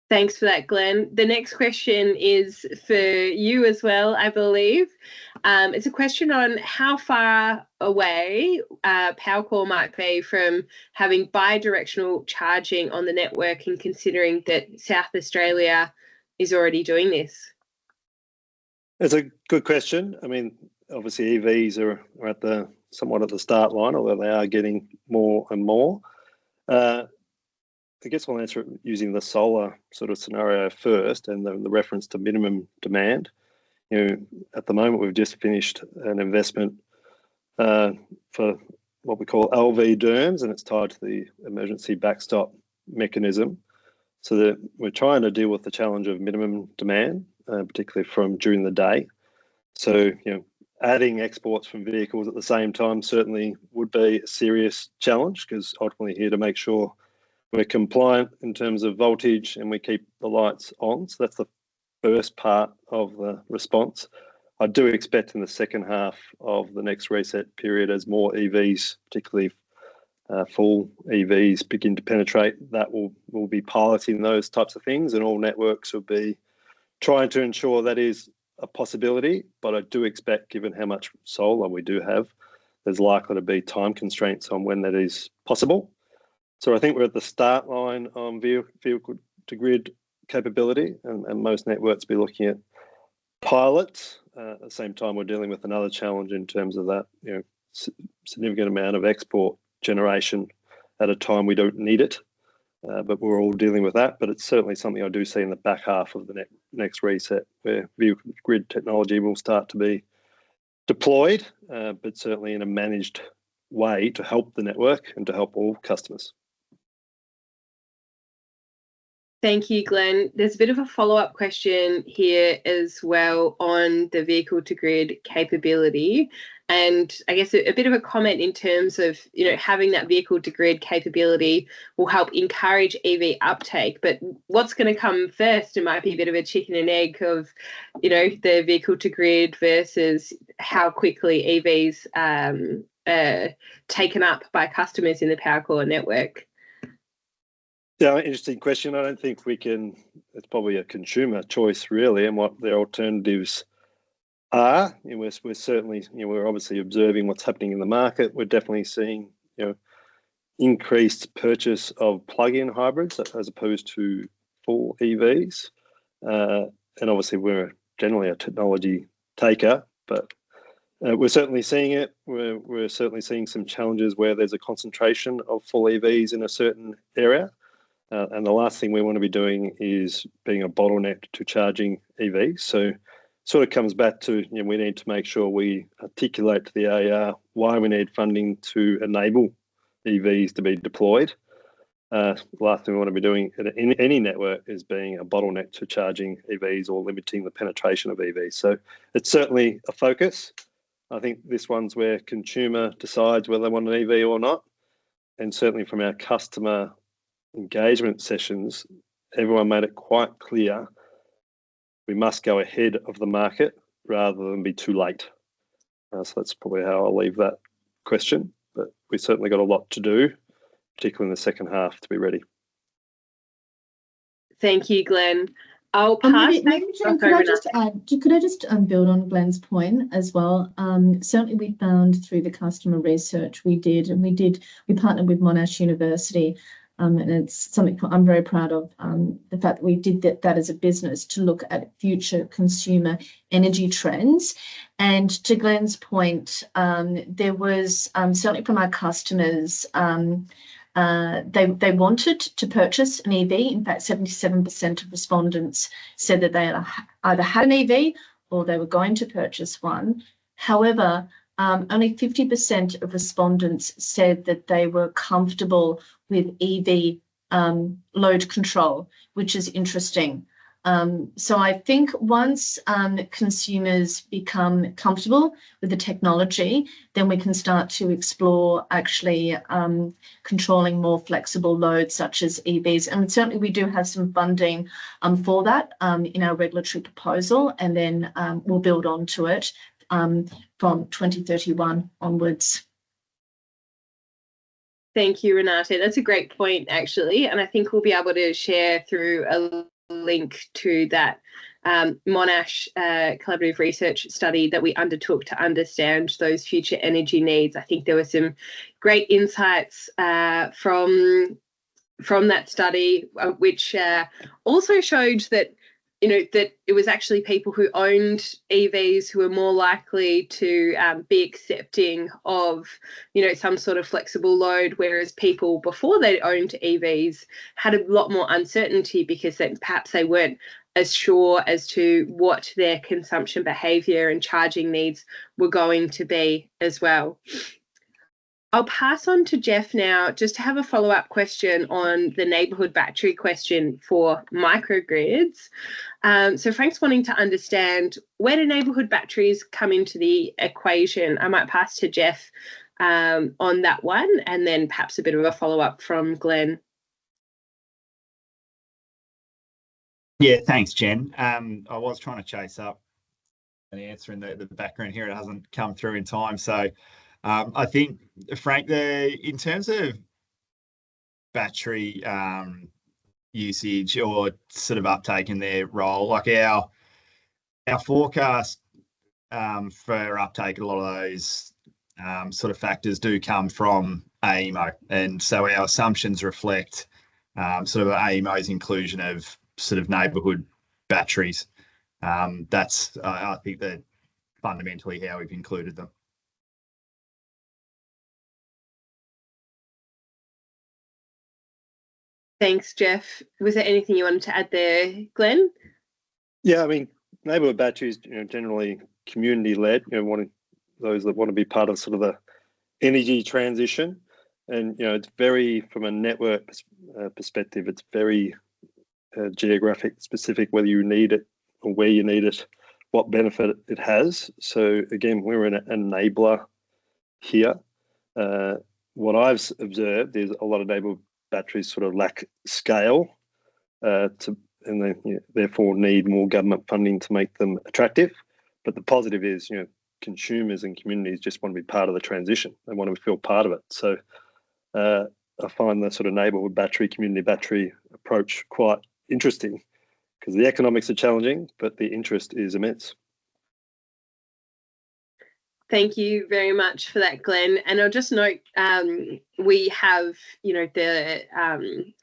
Thanks for that, Glenn. The next question is for you as well, I believe. It's a question on how far away Powercor might be from having bi-directional charging on the network, and considering that South Australia is already doing this. It's a good question. I mean, obviously EVs are somewhat at the start line, although they are getting more and more. I guess I'll answer it using the solar sort of scenario first, and the reference to minimum demand. At the moment, we've just finished an investment for what we call LV DERMS, and it's tied to the emergency backstop mechanism. So that we're trying to deal with the challenge of minimum demand, particularly from during the day. So, adding exports from vehicles at the same time certainly would be a serious challenge, because ultimately here to make sure we're compliant in terms of voltage and we keep the lights on. So that's the first part of the response. I do expect in the second half of the next reset period, as more EVs, particularly full EVs, begin to penetrate, that will be piloting those types of things, and all networks will be trying to ensure that is a possibility. But I do expect, given how much solar we do have, there's likely to be time constraints on when that is possible. So I think we're at the start line on vehicle to grid capability, and most networks be looking at pilots. At the same time, we're dealing with another challenge in terms of that significant amount of export generation at a time we don't need it. But we're all dealing with that. But it's certainly something I do see in the back half of the next reset, where vehicle grid technology will start to be deployed, but certainly in a managed way to help the network and to help all customers. Thank you, Glenn. There's a bit of a follow-up question here as well on the vehicle to grid capability. And I guess a bit of a comment in terms of, having that vehicle to grid capability will help encourage EV uptake. But what's going to come first? It might be a bit of a chicken and egg of, the vehicle to grid versus how quickly EVs are taken up by customers in the Powercor network. Yeah, interesting question. I don't think we can, it's probably a consumer choice really, and what the alternatives are. We're certainly, we're obviously observing what's happening in the market. We're definitely seeing, increased purchase of plug-in hybrids as opposed to full EVs. And obviously we're generally a technology taker, but we're certainly seeing it. We're certainly seeing some challenges where there's a concentration of full EVs in a certain area. And the last thing we want to be doing is being a bottleneck to charging EVs. So sort of comes back to, we need to make sure we articulate to the AER why we need funding to enable EVs to be deployed. The last thing we want to be doing in any network is being a bottleneck to charging EVs or limiting the penetration of EVs. So it's certainly a focus. I think this one's where consumer decides whether they want an EV or not. And certainly from our customer engagement sessions, everyone made it quite clear we must go ahead of the market rather than be too late. So that's probably how I'll leave that question. But we certainly got a lot to do, particularly in the second half, to be ready. Thank you, Glenn. I'll pass. Maybe Jane, could I just build on Glenn's point as well? Certainly, we found through the customer research we partnered with Monash University, and it's something I'm very proud of. The fact that we did that as a business to look at future consumer energy trends, and to Glenn's point, there was certainly from our customers. They wanted to purchase an EV. In fact, 77% of respondents said that they either had an EV or they were going to purchase one. However, only 50% of respondents said that they were comfortable with EV load control, which is interesting. So I think once consumers become comfortable with the technology, then we can start to explore actually controlling more flexible loads such as EVs. And certainly we do have some funding for that in our regulatory proposal, and then we'll build on to it from 2031 onwards. Thank you, Renata. That's a great point, actually. And I think we'll be able to share through a link to that Monash collaborative research study that we undertook to understand those future energy needs. I think there were some great insights from that study, which also showed that that it was actually people who owned EVs who were more likely to be accepting of, some sort of flexible load, whereas people before they owned EVs had a lot more uncertainty because perhaps they weren't as sure as to what their consumption behaviour and charging needs were going to be as well. I'll pass on to Jeff now just to have a follow-up question on the neighbourhood battery question for microgrids. So Frank's wanting to understand, where do neighbourhood batteries come into the equation? I might pass to Jeff on that one, and then perhaps a bit of a follow-up from Glenn. Yeah, thanks, Jen. I was trying to chase up an answer in the background here. It hasn't come through in time. So I think, Frank, in terms of battery usage or sort of uptake in their role, like our forecast for uptake, a lot of those sort of factors do come from AEMO, and so our assumptions reflect sort of AEMO's inclusion of sort of neighbourhood batteries. That's I think that fundamentally how we've included them. Thanks, Jeff. Was there anything you wanted to add there, Glenn? Yeah, I mean, neighbourhood batteries, generally community-led. Those that want to be part of sort of the energy transition, and it's very, from a network perspective, it's very geographic specific, whether you need it or where you need it, what benefit it has. So again, we're an enabler here. What I've observed is a lot of neighbourhood batteries sort of lack scale and they therefore need more government funding to make them attractive. But the positive is, consumers and communities just want to be part of the transition. They want to feel part of it. So I find the sort of neighbourhood battery, community battery approach quite interesting, because the economics are challenging, but the interest is immense. Thank you very much for that, Glenn. And I'll just note we have, the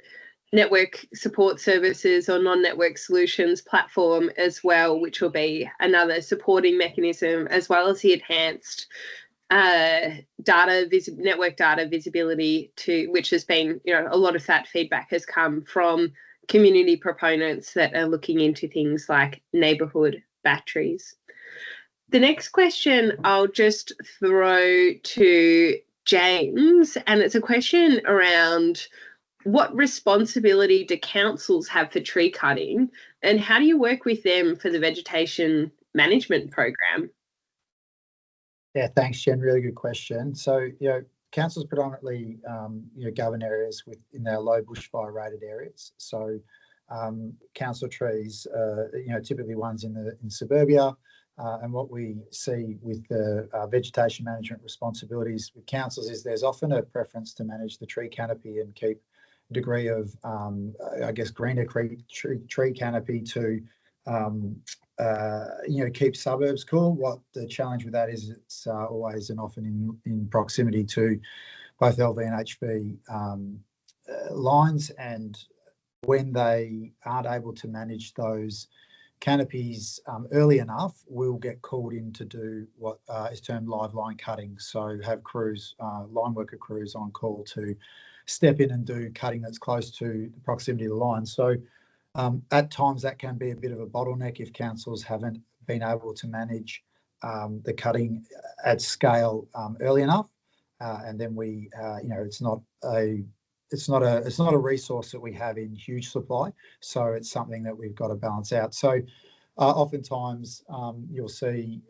network support services or non-network solutions platform as well, which will be another supporting mechanism, as well as the enhanced network data visibility, which has been, a lot of that feedback has come from community proponents that are looking into things like neighbourhood batteries. The next question I'll just throw to James, and it's a question around what responsibility do councils have for tree cutting, and how do you work with them for the vegetation management program? Yeah, thanks, Jen. Really good question. So, councils predominantly govern areas in their low bushfire rated areas. So council trees, typically ones in suburbia. And what we see with the vegetation management responsibilities with councils is there's often a preference to manage the tree canopy and keep a degree of, greener tree canopy to, keep suburbs cool. What the challenge with that is it's always and often in proximity to both LV and HV lines, and when they aren't able to manage those canopies early enough, we'll get called in to do what is termed live line cutting. So have crews, line worker crews on call to step in and do cutting that's close to the proximity of the line. So at times that can be a bit of a bottleneck if councils haven't been able to manage the cutting at scale early enough, and then we, it's not a resource that we have in huge supply, so it's something that we've got to balance out. So oftentimes you'll see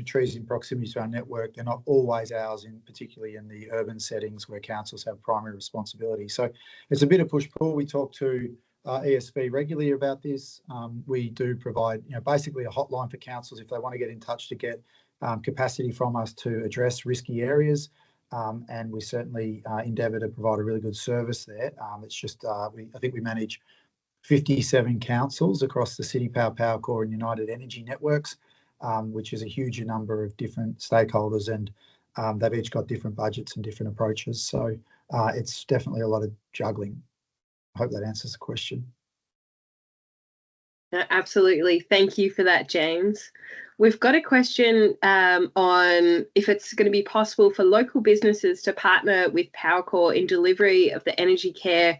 trees in proximity to our network. They're not always ours, particularly in the urban settings where councils have primary responsibility. So it's a bit of push-pull. We talk to ESB regularly about this. We do provide, basically a hotline for councils if they want to get in touch to get capacity from us to address risky areas. And we certainly endeavour to provide a really good service there. It's just, I think we manage 57 councils across the City Power, Powercor and United Energy networks, which is a huge number of different stakeholders, and they've each got different budgets and different approaches. So it's definitely a lot of juggling. I hope that answers the question. Absolutely. Thank you for that, James. We've got a question on if it's going to be possible for local businesses to partner with Powercor in delivery of the energy care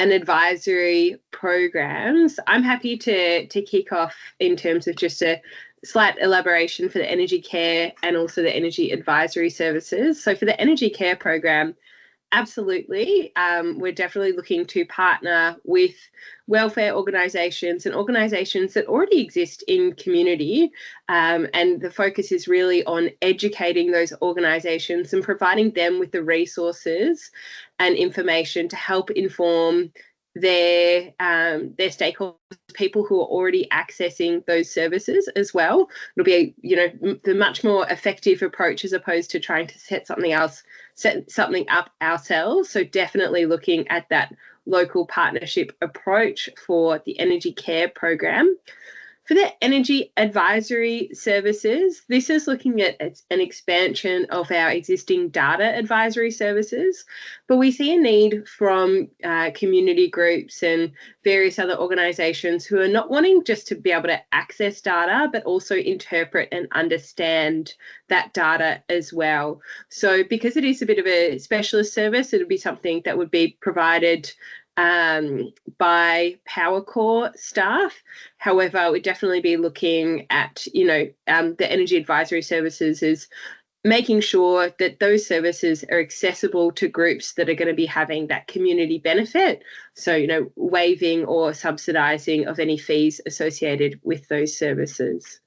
and advisory programs. I'm happy to kick off in terms of just a slight elaboration for the energy care and also the energy advisory services. So for the energy care program, absolutely. We're definitely looking to partner with welfare organisations and organisations that already exist in community. And the focus is really on educating those organisations and providing them with the resources and information to help inform their stakeholders, people who are already accessing those services as well. It'll be the much more effective approach as opposed to trying to set something up ourselves. So definitely looking at that local partnership approach for the energy care program. For the energy advisory services, this is looking at an expansion of our existing data advisory services, but we see a need from community groups and various other organisations who are not wanting just to be able to access data, but also interpret and understand that data as well. So because it is a bit of a specialist service, it would be something that would be provided by Powercor staff. However, we'd definitely be looking at, the energy advisory services is making sure that those services are accessible to groups that are going to be having that community benefit. So, waiving or subsidising of any fees associated with those services.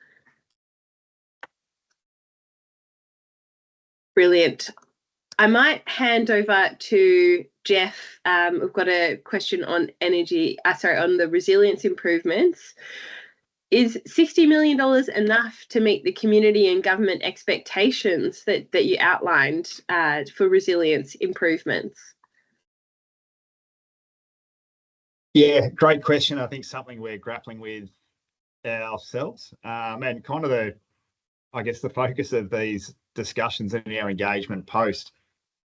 Brilliant. I might hand over to Jeff. We've got a question on on the resilience improvements. Is $60 million enough to meet the community and government expectations that you outlined for resilience improvements? Yeah, great question. I think something we're grappling with ourselves, and kind of the focus of these discussions and our engagement post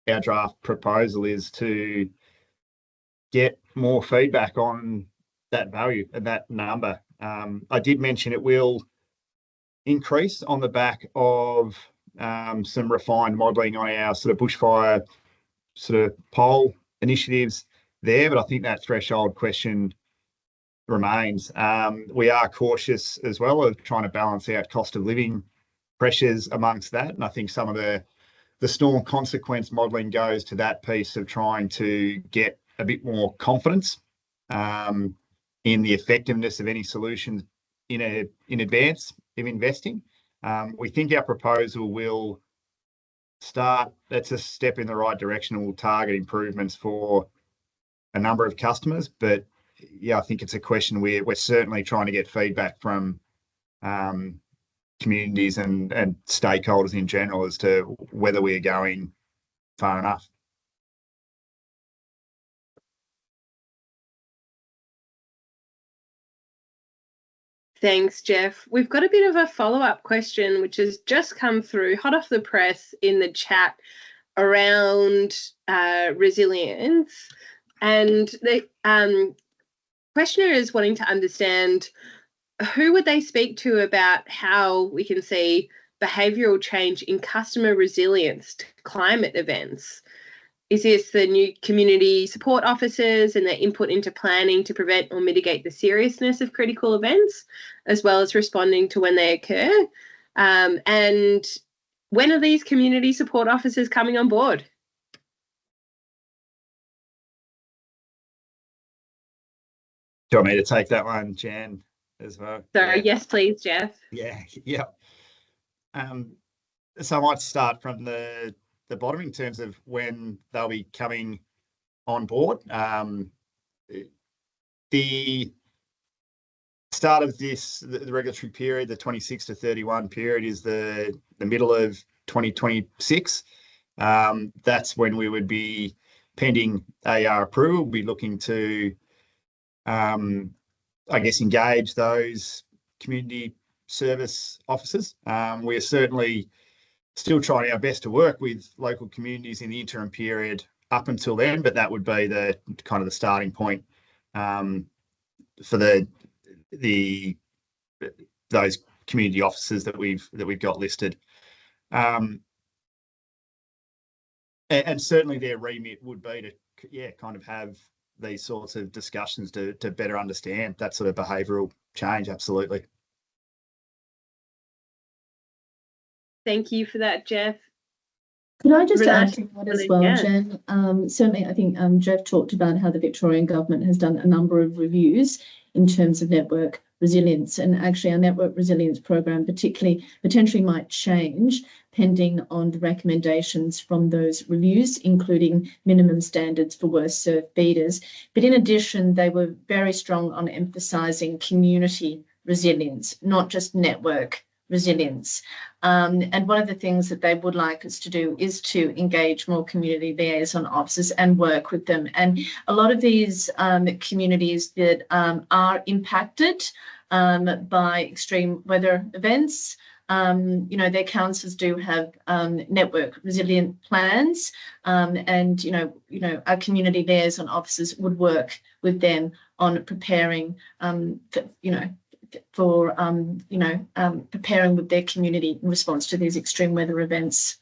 our draft proposal is to get more feedback on that value and that number. I did mention it will increase on the back of some refined modelling on our sort of bushfire sort of pole initiatives there, but I think that threshold question remains. We are cautious as well of trying to balance out cost of living pressures amongst that, and I think some of the storm consequence modelling goes to that piece of trying to get a bit more confidence in the effectiveness of any solutions in advance of investing. We think our proposal will start. That's a step in the right direction, and we'll target improvements for a number of customers. But yeah, I think it's a question we're certainly trying to get feedback from communities and stakeholders in general as to whether we're going far enough. Thanks, Jeff. We've got a bit of a follow-up question, which has just come through hot off the press in the chat around resilience. And the questioner is wanting to understand who would they speak to about how we can see behavioural change in customer resilience to climate events. Is this the new community support officers and their input into planning to prevent or mitigate the seriousness of critical events, as well as responding to when they occur? And when are these community support officers coming on board? Do you want me to take that one, Jan, as well? So yes, please, Jeff. Yeah. So I might start from the bottom in terms of when they'll be coming on board. The start of the regulatory period, the 26 to 31 period, is the middle of 2026. That's when we would be, pending AR approval, be looking to, engage those community service officers. We're certainly still trying our best to work with local communities in the interim period up until then, but that would be the kind of the starting point for those community officers that we've got listed. And certainly their remit would be to kind of have these sorts of discussions to better understand that sort of behavioural change. Absolutely. Thank you for that, Jeff. Could I just add to that as well, Jen? Certainly, I think Jeff talked about how the Victorian government has done a number of reviews in terms of network resilience, and actually our network resilience program potentially might change pending on the recommendations from those reviews, including minimum standards for worst served feeders. But in addition, they were very strong on emphasising community resilience, not just network resilience. And one of the things that they would like us to do is to engage more community liaison officers and work with them. And a lot of these communities that are impacted by extreme weather events, their councils do have network resilient plans, and our community liaison officers would work with them on preparing preparing with their community in response to these extreme weather events.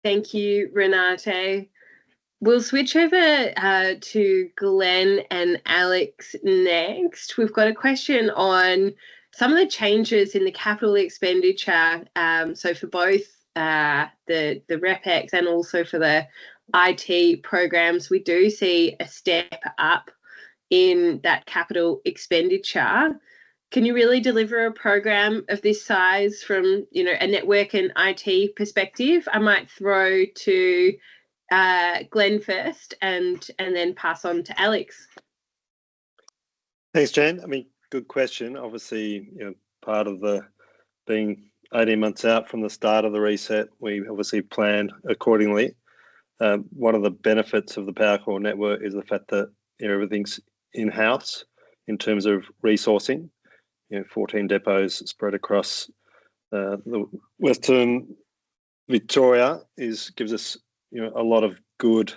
Thank you, Renate. We'll switch over to Glenn and Alex next. We've got a question on some of the changes in the capital expenditure. So for both the RepX and also for the IT programs, we do see a step up in that capital expenditure. Can you really deliver a program of this size from a network and IT perspective? I might throw to Glenn first and then pass on to Alex. Thanks, Jan. Good question. Obviously, part of the being 18 months out from the start of the reset, we obviously plan accordingly. One of the benefits of the Powercor network is the fact that everything's in-house in terms of resourcing. 14 depots spread across the Western Victoria gives us a lot of good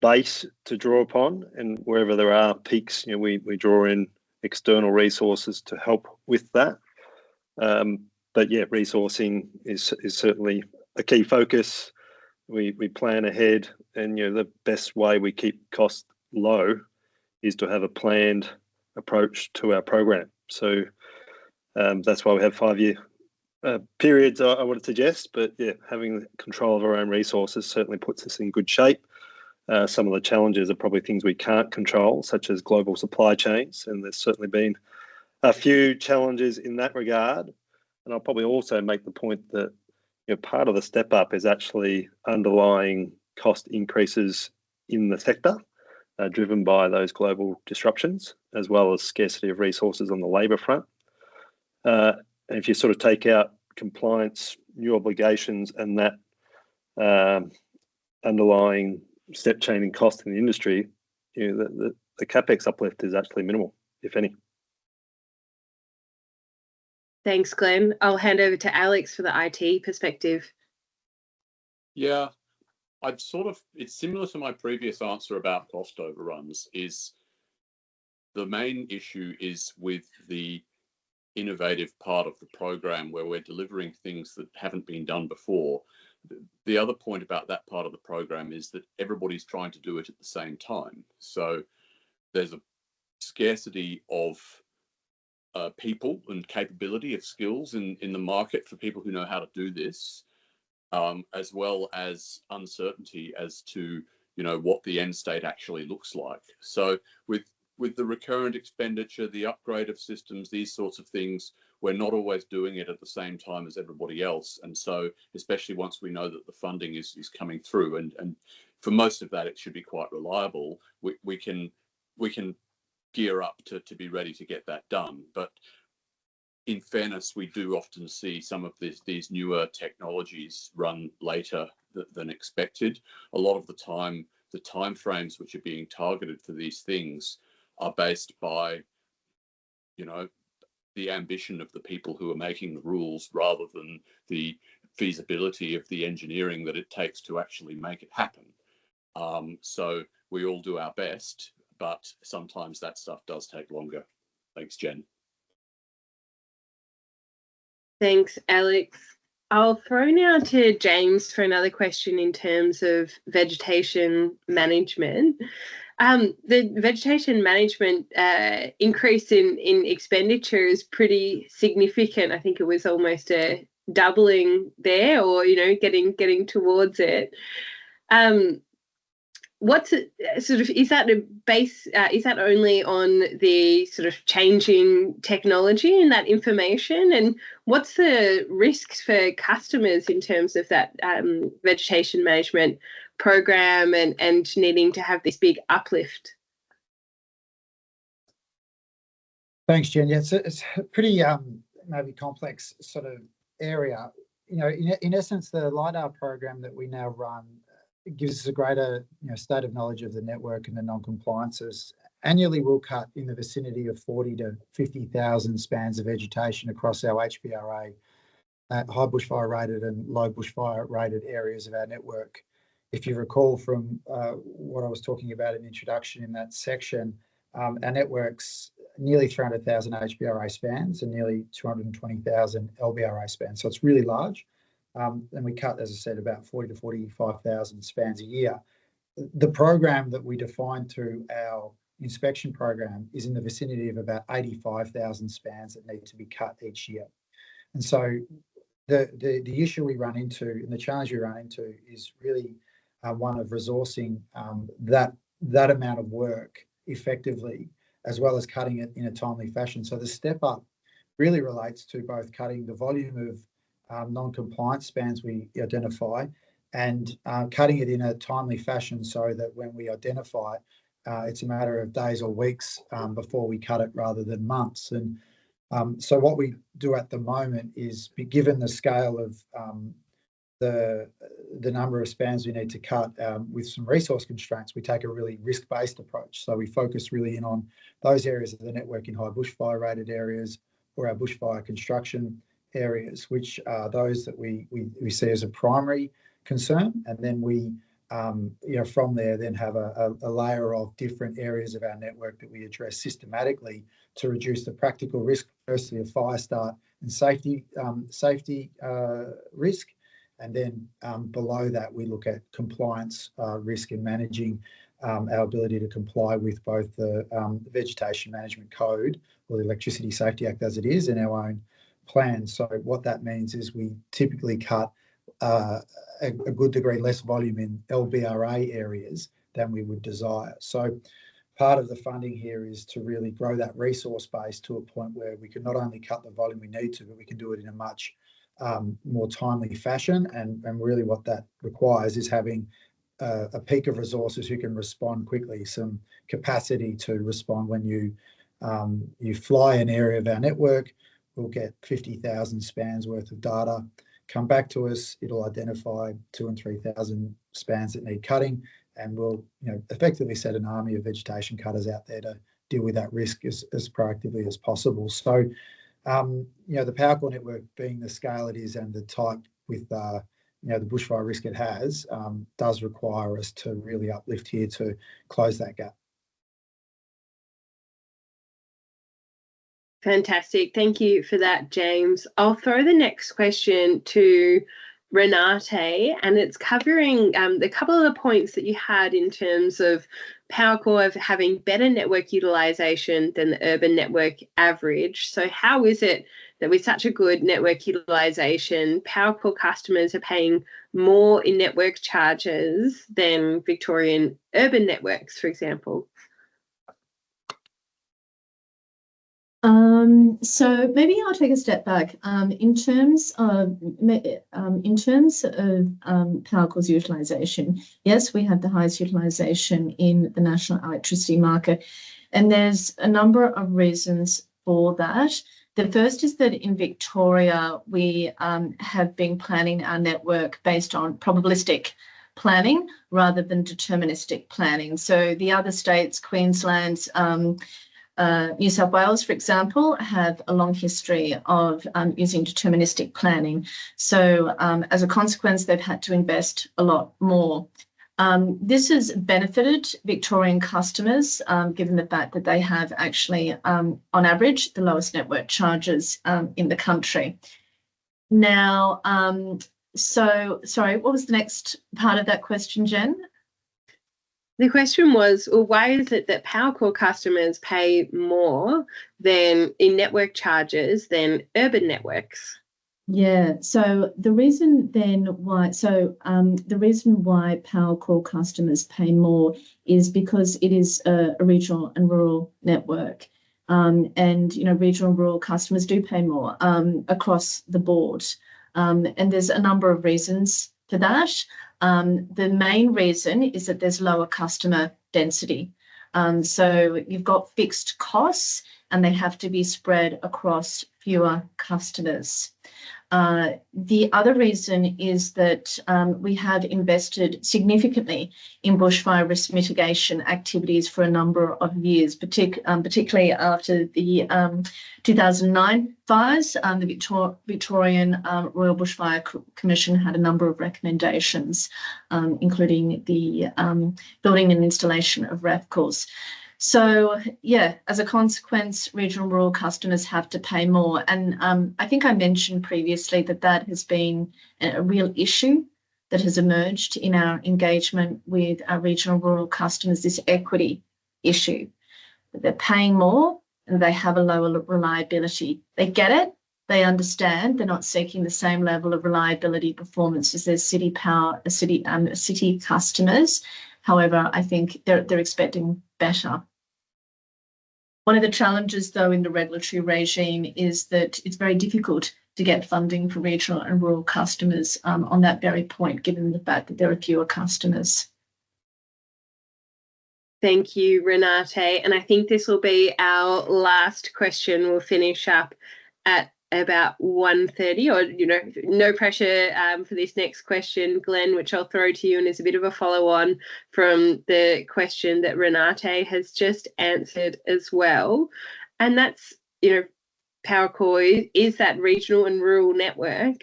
base to draw upon, and wherever there are peaks, we draw in external resources to help with that. But yeah, resourcing is certainly a key focus. We plan ahead, and the best way we keep costs low is to have a planned approach to our program. So that's why we have 5-year periods, I would suggest. But yeah, having control of our own resources certainly puts us in good shape. Some of the challenges are probably things we can't control, such as global supply chains, and there's certainly been a few challenges in that regard. And I'll probably also make the point that part of the step up is actually underlying cost increases in the sector, driven by those global disruptions, as well as scarcity of resources on the labour front. And if you sort of take out compliance, new obligations, and that underlying step change in cost in the industry, the capex uplift is actually minimal, if any. Thanks, Glenn. I'll hand over to Alex for the IT perspective. Yeah, it's similar to my previous answer about cost overruns. Is the main issue is with the innovative part of the program where we're delivering things that haven't been done before. The other point about that part of the program is that everybody's trying to do it at the same time. So there's a scarcity of people and capability of skills in the market for people who know how to do this, as well as uncertainty as to what the end state actually looks like. So with the recurrent expenditure, the upgrade of systems, these sorts of things, we're not always doing it at the same time as everybody else. And so, especially once we know that the funding is coming through, and for most of that, it should be quite reliable, we can gear up to be ready to get that done. But in fairness, we do often see some of these newer technologies run later than expected. A lot of the time, the timeframes which are being targeted for these things are based by, the ambition of the people who are making the rules rather than the feasibility of the engineering that it takes to actually make it happen. So we all do our best, but sometimes that stuff does take longer. Thanks, Jen. Thanks, Alex. I'll throw now to James for another question in terms of vegetation management. The vegetation management increase in expenditure is pretty significant. I think it was almost a doubling there, or getting towards it. What's it, sort of, is that a base? Is that only on the sort of changing technology and that information? And what's the risks for customers in terms of that vegetation management program and needing to have this big uplift? Thanks, Jen. Yeah, it's a pretty maybe complex sort of area. In essence, the LiDAR program that we now run gives us a greater state of knowledge of the network and the non-compliances. Annually, we'll cut in the vicinity of 40 to 50,000 spans of vegetation across our HBRA, high bushfire rated and low bushfire rated areas of our network. If you recall from what I was talking about in the introduction in that section, our network's nearly 300,000 HBRA spans and nearly 220,000 LBRA spans. So it's really large. And we cut, as I said, about 40 to 45,000 spans a year. The program that we defined through our inspection program is in the vicinity of about 85,000 spans that need to be cut each year. And so the issue we run into and the challenge we run into is really one of resourcing that amount of work effectively, as well as cutting it in a timely fashion. So the step up really relates to both cutting the volume of non-compliant spans we identify and cutting it in a timely fashion so that when we identify it, it's a matter of days or weeks before we cut it rather than months. And so what we do at the moment is, given the scale of the number of spans we need to cut with some resource constraints, we take a really risk-based approach. So we focus really in on those areas of the network in high bushfire rated areas or our bushfire construction areas, which are those that we see as a primary concern. And then we, from there, then have a layer of different areas of our network that we address systematically to reduce the practical risk, firstly of fire start and safety risk. And then below that, we look at compliance risk in managing our ability to comply with both the Vegetation Management Code, or the Electricity Safety Act as it is, and our own plan. So what that means is we typically cut a good degree less volume in LBRA areas than we would desire. So part of the funding here is to really grow that resource base to a point where we can not only cut the volume we need to, but we can do it in a much more timely fashion. And really what that requires is having a peak of resources who can respond quickly, some capacity to respond when you fly an area of our network. We'll get 50,000 spans worth of data come back to us. It'll identify 2,000 and 3,000 spans that need cutting, and we'll effectively set an army of vegetation cutters out there to deal with that risk as proactively as possible. So the Powercor network, being the scale it is and the type with the bushfire risk it has, does require us to really uplift here to close that gap. Fantastic. Thank you for that, James. I'll throw the next question to Renate, and it's covering the couple of the points that you had in terms of Powercor of having better network utilisation than the urban network average. So how is it that with such a good network utilisation, Powercor customers are paying more in network charges than Victorian urban networks, for example? So maybe I'll take a step back. In terms of Powercor's utilisation, yes, we have the highest utilisation in the national electricity market, and there's a number of reasons for that. The first is that in Victoria, we have been planning our network based on probabilistic planning rather than deterministic planning. So the other states, Queensland, New South Wales, for example, have a long history of using deterministic planning. So as a consequence, they've had to invest a lot more. This has benefited Victorian customers, given the fact that they have actually, on average, the lowest network charges in the country. Now, sorry, what was the next part of that question, Jen? The question was, well, why is it that Powercor customers pay more than in network charges than urban networks? Yeah, so the reason why Powercor customers pay more is because it is a regional and rural network. And regional and rural customers do pay more across the board. And there's a number of reasons for that. The main reason is that there's lower customer density. So you've got fixed costs and they have to be spread across fewer customers. The other reason is that we have invested significantly in bushfire risk mitigation activities for a number of years, particularly after the 2009 fires. The Victorian Royal Bushfire Commission had a number of recommendations, including the building and installation of RAFCOs. So, yeah, as a consequence, regional and rural customers have to pay more. And I think I mentioned previously that has been a real issue that has emerged in our engagement with our regional and rural customers, this equity issue. They're paying more and they have a lower reliability. They get it. They understand they're not seeking the same level of reliability performance as their city customers. However, I think they're expecting better. One of the challenges, though, in the regulatory regime is that it's very difficult to get funding for regional and rural customers on that very point, given the fact that there are fewer customers. Thank you, Renate. And I think this will be our last question. We'll finish up at about 1:30, or, no pressure for this next question, Glenn, which I'll throw to you, and is a bit of a follow-on from the question that Renate has just answered as well. And that's, Powercor is that regional and rural network.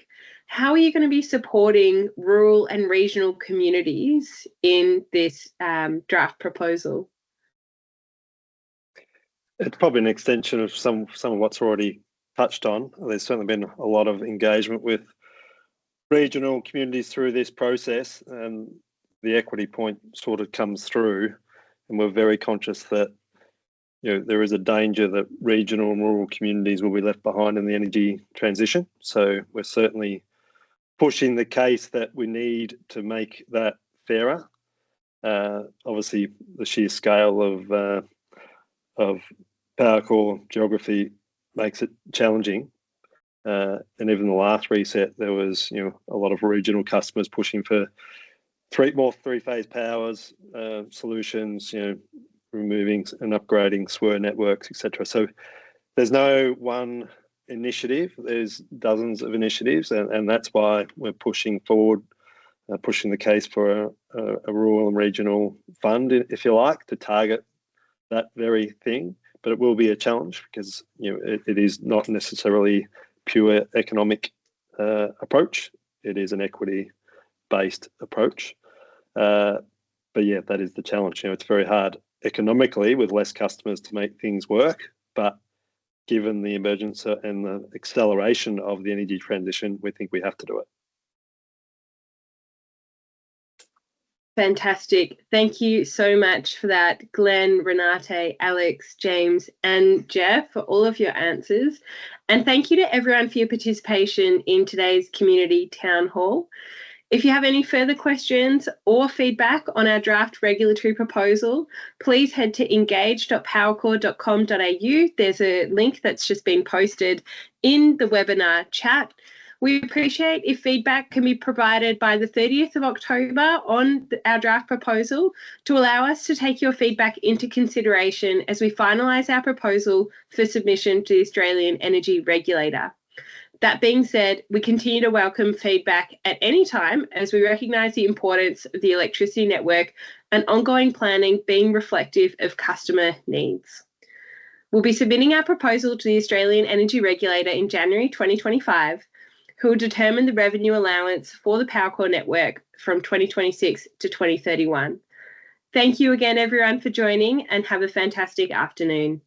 How are you going to be supporting rural and regional communities in this draft proposal? It's probably an extension of some of what's already touched on. There's certainly been a lot of engagement with regional communities through this process, and the equity point sort of comes through, and we're very conscious that there is a danger that regional and rural communities will be left behind in the energy transition. So we're certainly pushing the case that we need to make that fairer. Obviously, the sheer scale of Powercor geography makes it challenging. And even the last reset, there was a lot of regional customers pushing for more three-phase powers solutions, removing and upgrading SWIR networks, etc. So there's no one initiative. There's dozens of initiatives, and that's why we're pushing forward, pushing the case for a rural and regional fund, if you like, to target that very thing. But it will be a challenge because it is not necessarily pure economic approach. It is an equity-based approach. But yeah, that is the challenge. It's very hard economically with less customers to make things work, but given the emergence and the acceleration of the energy transition, we think we have to do it. Fantastic. Thank you so much for that, Glenn, Renate, Alex, James, and Jeff, for all of your answers. And thank you to everyone for your participation in today's Community Town Hall. If you have any further questions or feedback on our draft regulatory proposal, please head to engage.powercor.com.au. There's a link that's just been posted in the webinar chat. We appreciate if feedback can be provided by the 30th of October on our draft proposal to allow us to take your feedback into consideration as we finalise our proposal for submission to the Australian Energy Regulator. That being said, we continue to welcome feedback at any time as we recognise the importance of the electricity network and ongoing planning being reflective of customer needs. We'll be submitting our proposal to the Australian Energy Regulator in January 2025, who will determine the revenue allowance for the Powercor network from 2026 to 2031. Thank you again, everyone, for joining, and have a fantastic afternoon.